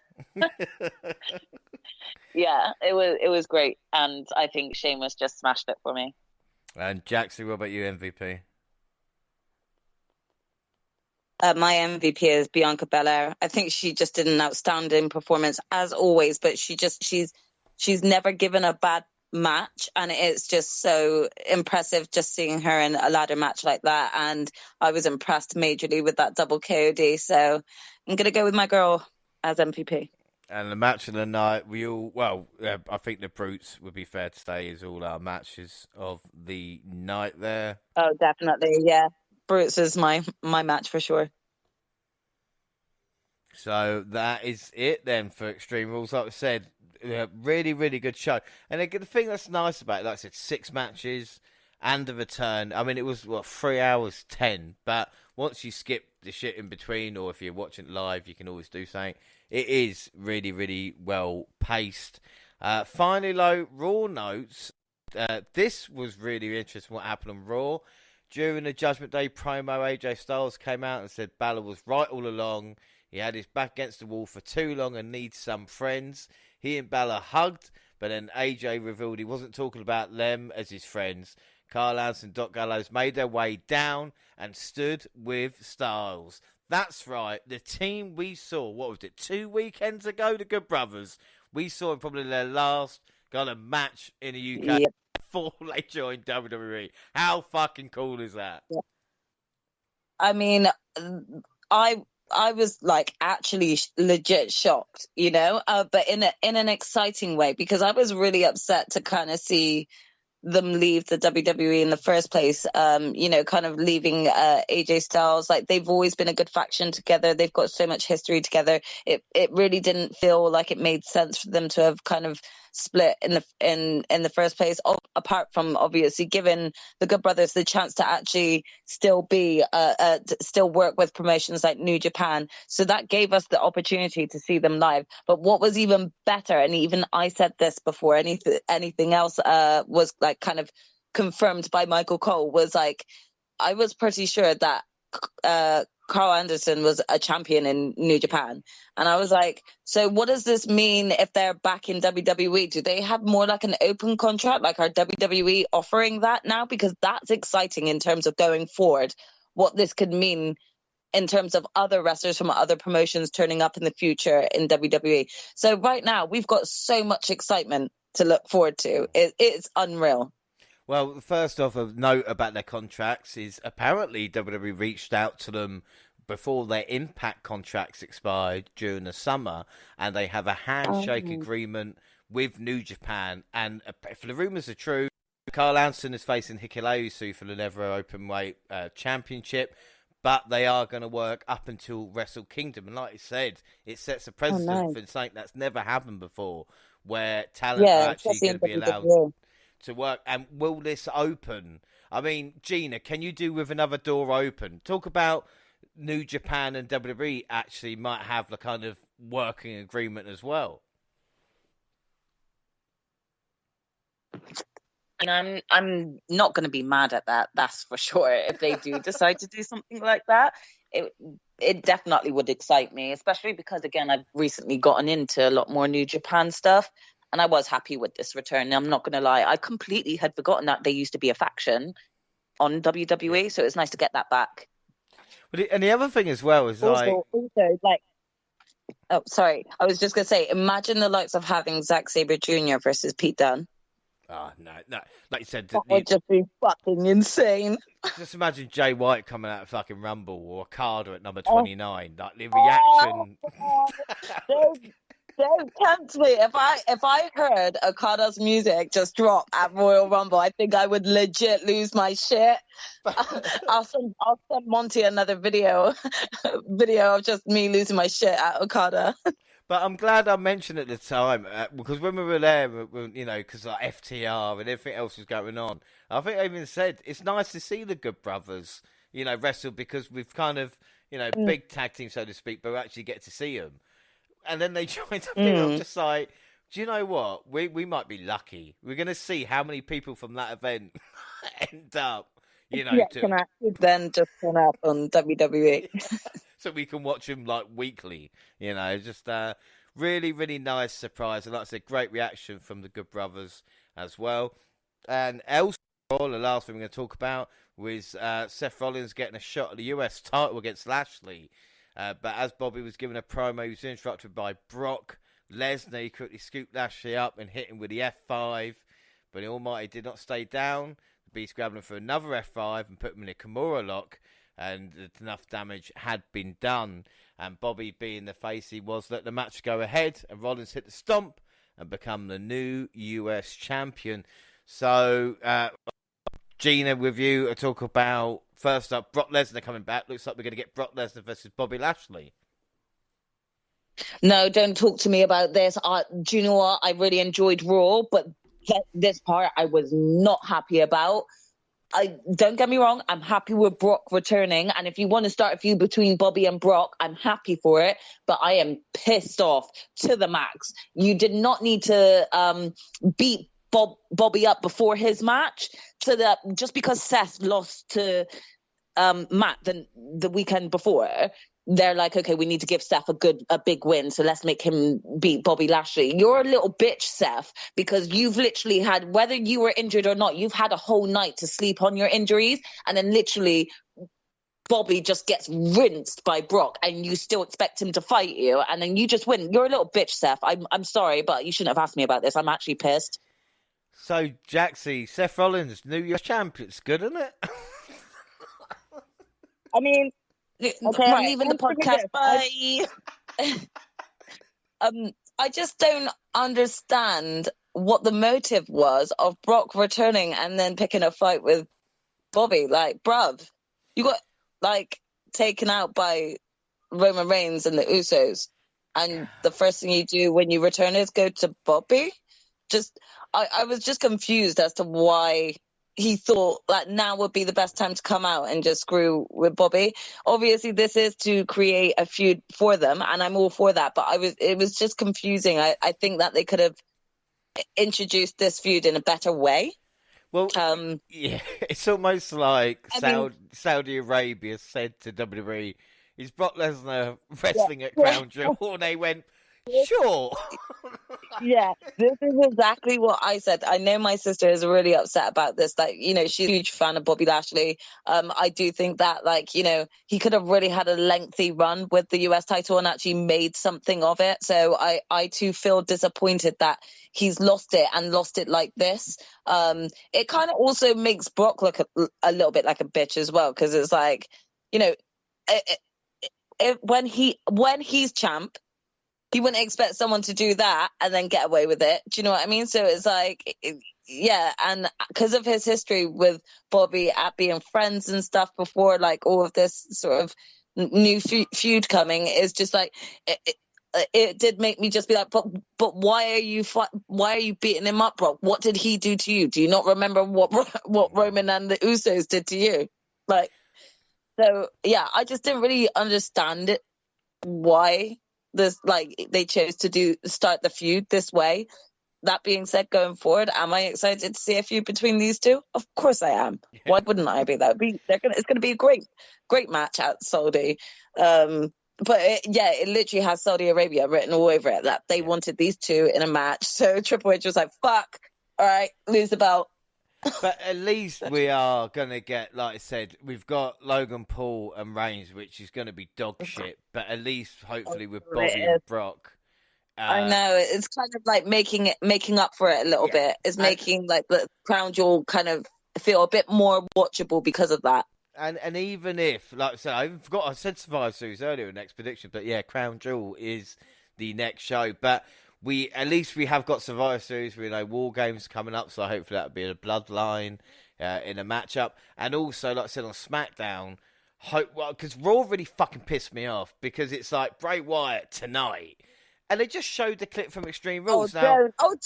Yeah, it was great, and I think Sheamus just smashed it for me. And Jaxie, what about you, MVP? My MVP is Bianca Belair. I think she just did an outstanding performance as always, but she's never given a bad match, and it's just so impressive just seeing her in a ladder match like that. And I was impressed majorly with that double KOD, so I'm gonna go with my girl as MVP. And the match of the night, I think the Brutes would be fair to say is all our matches of the night there. Oh, definitely, yeah. Brutes is my match for sure. So that is it then for Extreme Rules. Like I said, really, really good show. And the thing that's nice about it, like I said, 6 matches and the return. I mean, it was, 3 hours 10. But once you skip the shit in between, or if you're watching live, you can always do something. It is really, really well paced. Finally, Raw notes. This was really interesting what happened on Raw. During the Judgment Day promo, AJ Styles came out and said Balor was right all along. He had his back against the wall for too long and needs some friends. He and Balor hugged, but then AJ revealed he wasn't talking about them as his friends. Carl Anderson and Doc Gallows made their way down and stood with Styles. That's right, the team we saw, what was it, 2 weekends ago, the Good Brothers. We saw in probably their last kind of match in the UK before they joined WWE. How fucking cool is that? Yeah. I mean, I was like actually legit shocked, you know, but in an exciting way, because I was really upset to kind of see them leave the WWE in the first place, you know, kind of leaving AJ Styles. Like, they've always been a good faction together. They've got so much history together. It really didn't feel like it made sense for them to have kind of split in the first place, apart from obviously giving the Good Brothers the chance to actually still be still work with promotions like New Japan. So that gave us the opportunity to see them live. But what was even better, and even I said this before anything else was like kind of confirmed by Michael Cole, was like, I was pretty sure that Carl Anderson was a champion in New Japan. And I was like, so what does this mean if they're back in WWE? Do they have more like an open contract? Like, are WWE offering that now? Because that's exciting in terms of going forward, what this could mean in terms of other wrestlers from other promotions turning up in the future in WWE. So right now, we've got so much excitement to look forward to. It's unreal. Well, first off, a note about their contracts is apparently WWE reached out to them before their Impact contracts expired during the summer, and they have a handshake agreement with New Japan. And if the rumours are true, Carl Anderson is facing Hikuleusu for the Never Openweight Championship, but they are going to work up until Wrestle Kingdom. And like I said, it sets a precedent for something that's never happened before, where talent are actually going to be allowed to work. And will this open? I mean, Gina, can you do with another door open? Talk about New Japan and WWE actually might have the kind of working agreement as well. And I'm not going to be mad at that, that's for sure. If they do decide to do something like that, it definitely would excite me, especially because, again, I've recently gotten into a lot more New Japan stuff, and I was happy with this return. I'm not going to lie, I completely had forgotten that they used to be a faction on WWE, so it's nice to get that back. And the other thing as well is also, oh, sorry, I was just going to say, imagine the likes of having Zack Sabre Jr. versus Pete Dunne. Oh, no. Like you said, that would just be fucking insane. Just imagine Jay White coming out of fucking Rumble, or Okada at number 29. Like, the reaction. Don't tempt me. If I heard Okada's music just drop at Royal Rumble, I think I would legit lose my shit. I'll send Monty another video of just me losing my shit at Okada. But I'm glad I mentioned at the time because when we were there, you know, because like FTR and everything else was going on, I think I even said it's nice to see the Good Brothers, you know, wrestle because we've kind of, you know, big tag team so to speak, but we actually get to see them. And then they joined the thing. I'm just like, do you know what? We might be lucky. We're going to see how many people from that event end up, you know, can actually then just turn up on WWE. So we can watch them like weekly, you know, just really, really nice surprise. And like I said, great reaction from the Good Brothers as well. And elsewhere, the last thing we're going to talk about was Seth Rollins getting a shot at the US title against Lashley. But as Bobby was giving a promo, he was interrupted by Brock Lesnar. He quickly scooped Lashley up and hit him with the F5. But the Almighty did not stay down. The Beast grabbed him for another F5 and put him in a Kimura lock. And enough damage had been done. And Bobby, being the face he was, let the match go ahead. And Rollins hit the stomp and become the new US champion. So, Gina, with you, I talk about, first up, Brock Lesnar coming back. Looks like we're going to get Brock Lesnar versus Bobby Lashley. No, don't talk to me about this. Do you know what? I really enjoyed Raw, but this part I was not happy about. Don't get me wrong, I'm happy with Brock returning, and if you want to start a feud between Bobby and Brock, I'm happy for it, but I am pissed off to the max. You did not need to beat Bobby up before his match, so that just because Seth lost to Matt the weekend before, they're like, okay, we need to give Seth a big win, so let's make him beat Bobby Lashley. You're a little bitch, Seth, because you've literally had, whether you were injured or not, you've had a whole night to sleep on your injuries, and then literally Bobby just gets rinsed by Brock, and you still expect him to fight you, and then you just win. You're a little bitch, Seth. I'm sorry, but you shouldn't have asked me about this. I'm actually pissed. So, Jaxie, Seth Rollins, New Year's champion. It's good, isn't it? I mean, okay, I'm leaving the podcast. Bye. I just don't understand what the motive was of Brock returning and then picking a fight with Bobby. Like, bruv, you got like taken out by Roman Reigns and the Usos, and the first thing you do when you return is go to Bobby. I was just confused as to why he thought like now would be the best time to come out and just screw with Bobby. Obviously, this is to create a feud for them, and I'm all for that. But it was just confusing. I think that they could have introduced this feud in a better way. Well, yeah, it's almost like Saudi Arabia said to WWE, "Is Brock Lesnar wrestling at Crown Jewel?" And they went, "Sure." Yeah, this is exactly what I said. I know my sister is really upset about this. Like, you know, she's a huge fan of Bobby Lashley. I do think that, like, you know, he could have really had a lengthy run with the US title and actually made something of it. So I too feel disappointed that he's lost it and lost it like this. It kind of also makes Brock look a little bit like a bitch as well, because it's like, you know, when he's champ, you wouldn't expect someone to do that and then get away with it. Do you know what I mean? So it's like, yeah, and because of his history with Bobby at being friends and stuff before, like all of this sort of new feud coming, is just like, it did make me just be like, but why are you beating him up, Brock? What did he do to you? Do you not remember what Roman and the Usos did to you? Like, so yeah, I just didn't really understand it, why this, like, they chose to start the feud this way. That being said, going forward, am I excited to see a feud between these two? Of course I am. Yeah. Why wouldn't I be? It's gonna be a great match at Saudi. But it literally has Saudi Arabia written all over it, that they wanted these two in a match. So Triple H was like, fuck, all right, lose the belt. But at least we are going to get, like I said, we've got Logan Paul and Reigns, which is going to be dog shit. But at least, hopefully, with Bobby and Brock. I know, it's kind of like making up for it a little bit. It's making like the Crown Jewel kind of feel a bit more watchable because of that. And even if, like I said, I said Survivor Series earlier in Next Prediction, but yeah, Crown Jewel is the next show. But at least we have got Survivor Series. We know War Games coming up, so hopefully that'll be a bloodline in a matchup. And also, like I said on SmackDown, because Raw really fucking pissed me off because it's like Bray Wyatt tonight. And they just showed the clip from Extreme Rules. Don't. Like,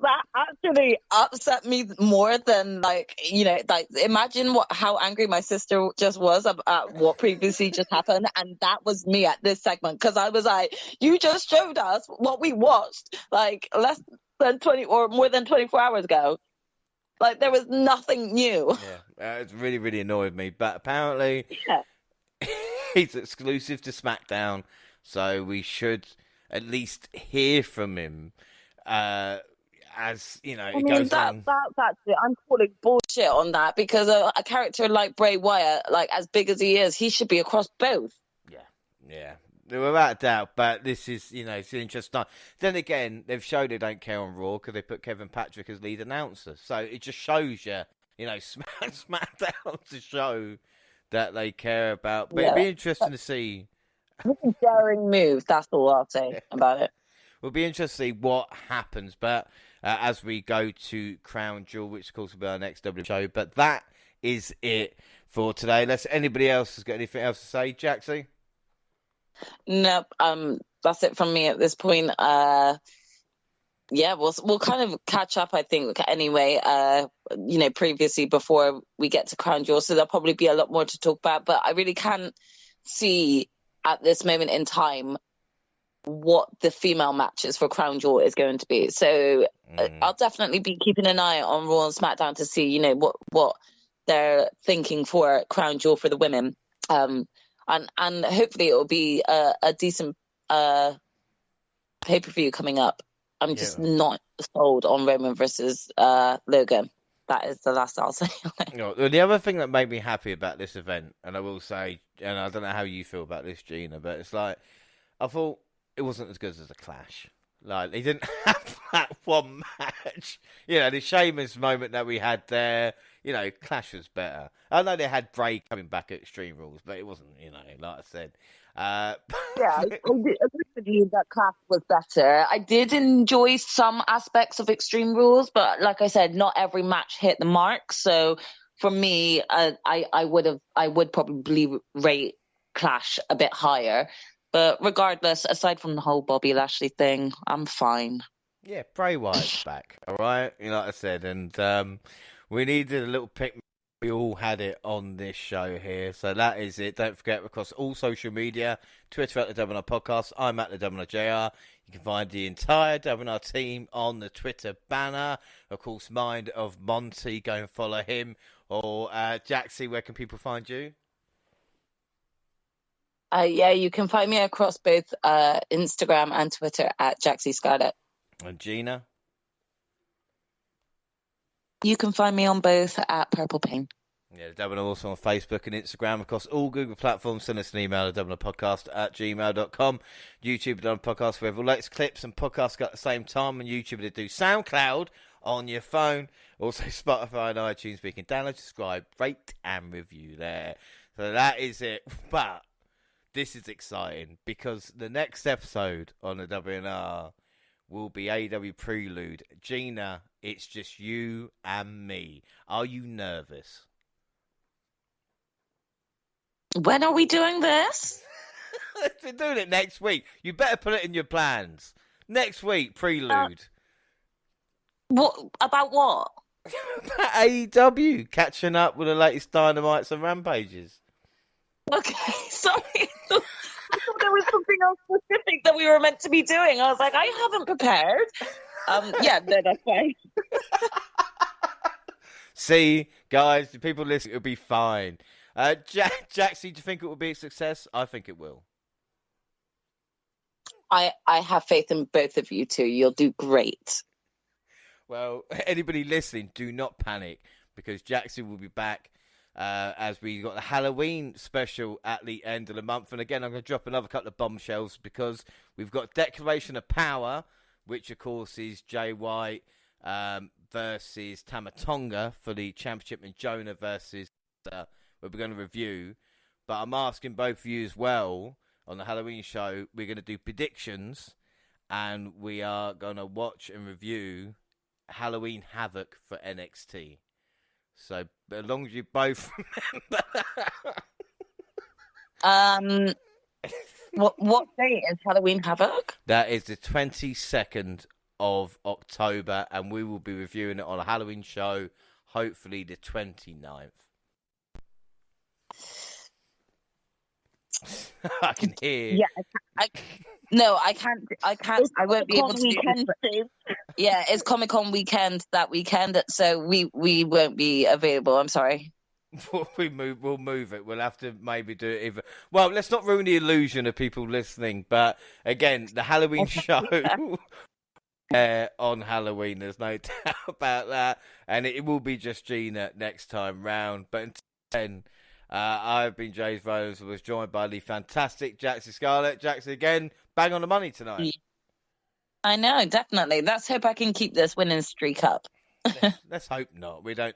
that actually upset me more than, like, imagine how angry my sister just was at what previously just happened. And that was me at this segment. Because I was like, you just showed us what we watched, like, less than 20 or more than 24 hours ago. Like, there was nothing new. Yeah, it's really, really annoyed me. But apparently, he's exclusive to SmackDown. So we should at least hear from him, as it goes on. That's actually, I'm calling bullshit on that because a character like Bray Wyatt, like as big as he is, he should be across both. Yeah. Without a doubt, but this is, it's interesting. Then again, they've showed they don't care on Raw because they put Kevin Patrick as lead announcer. So it just shows you, SmackDown to show that they care about. But it'd be interesting to see. Daring move, that's all I'll say about it. We'll be interested to see what happens, but as we go to Crown Jewel, which of course will be our next W show. But that is it for today. Unless anybody else has got anything else to say, Jaxie? Nope. That's it from me at this point. We'll kind of catch up, I think, anyway, previously before we get to Crown Jewel. So there'll probably be a lot more to talk about, but I really can't see at this moment in time what the female matches for Crown Jewel is going to be. So I'll definitely be keeping an eye on Raw and SmackDown to see, what they're thinking for Crown Jewel for the women. And hopefully it will be a decent pay-per-view coming up. I'm just not sold on Roman versus Logan. That is the last I'll say. The other thing that made me happy about this event, and I will say, and I don't know how you feel about this, Gina, but it's like, I thought it wasn't as good as a Clash. Like, they didn't have that one match. The Sheamus moment that we had there, Clash was better. I know they had Bray coming back at Extreme Rules, but it wasn't, like I said. I agree with you that Clash was better. I did enjoy some aspects of Extreme Rules, but like I said, not every match hit the mark. So for me, I would probably rate Clash a bit higher. But regardless, aside from the whole Bobby Lashley thing, I'm fine. Yeah, Bray Wyatt's back, all right? Like I said, and we needed a little pick. We all had it on this show here, so that is it. Don't forget, across all social media, Twitter at the WNR Podcast. I'm at the WNR JR. You can find the entire WNR team on the Twitter banner. Of course, Mind of Monty. Go and follow him. Or Jaxie, where can people find you? You can find me across both Instagram and Twitter at Jaxie Scarlett. And Gina? You can find me on both at Purple Pain. Yeah, the WNR also on Facebook and Instagram, across all Google platforms. Send us an email at WNRpodcast@gmail.com. YouTube, WNR Podcast, where all latest clips and podcasts go at the same time. On YouTube, they do SoundCloud on your phone. Also, Spotify and iTunes. We can download, subscribe, rate, and review there. So that is it. But this is exciting because the next episode on the WNR will be AEW Prelude. Gina, it's just you and me. Are you nervous? When are we doing this? We're doing it next week. You better put it in your plans. Next week, Prelude. What about what? About AEW, catching up with the latest Dynamites and Rampages. Okay, sorry. I thought there was something else specific that we were meant to be doing. I was like, I haven't prepared. No, that's fine. See, guys, the people listening, it'll be fine. Jaxie, do you think it will be a success? I think it will. I have faith in both of you two. You'll do great. Well, anybody listening, do not panic because Jaxie will be back as we got the Halloween special at the end of the month. And again, I'm going to drop another couple of bombshells because we've got Declaration of Power, which of course is Jay White versus Tamatonga for the championship, and Jonah versus we're going to review. But I'm asking both of you as well, on the Halloween show, we're going to do predictions, and we are going to watch and review Halloween Havoc for NXT. So, as long as you both remember. What date is Halloween Havoc? That is the 22nd of October, and we will be reviewing it on a Halloween show, hopefully the 29th. I can hear. Yeah, no, I can't. I won't be able to. Weekend, yeah, it's Comic-Con weekend that weekend, so we won't be available. I'm sorry. We'll move it. We'll have to maybe do it either. Well, let's not ruin the illusion of people listening. But again, the Halloween show on Halloween, there's no doubt about that. And it will be just Gina next time round. But until then, I've been James Rose, and was joined by the fantastic Jaxie Scarlett. Jaxie, again, bang on the money tonight. I know, definitely. Let's hope I can keep this winning streak up. Let's hope not. We don't.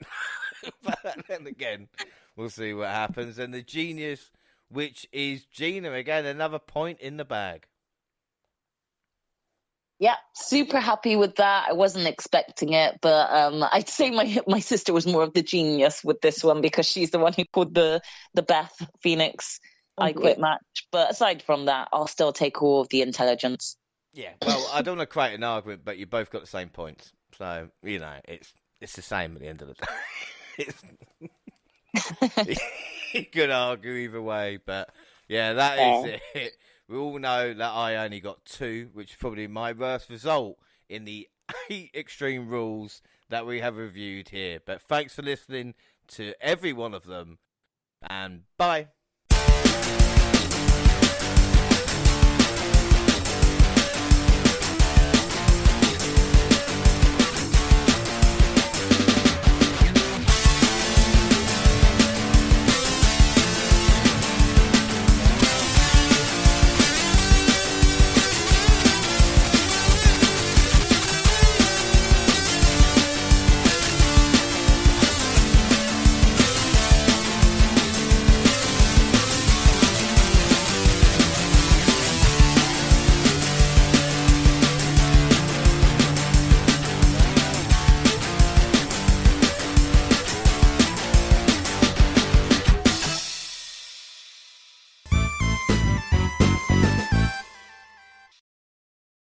But then again, we'll see what happens. And the genius, which is Gina, again, another point in the bag. Yeah, super happy with that. I wasn't expecting it, but I'd say my sister was more of the genius with this one because she's the one who pulled the Beth Phoenix I Quit match. But aside from that, I'll still take all of the intelligence. Yeah, well, I don't want to create an argument, but you both got the same points. So, you know, it's the same at the end of the day. You could argue either way, but yeah, that is it. We all know that I only got 2, which is probably my worst result in the 8 Extreme Rules that we have reviewed here. But thanks for listening to every one of them, and bye.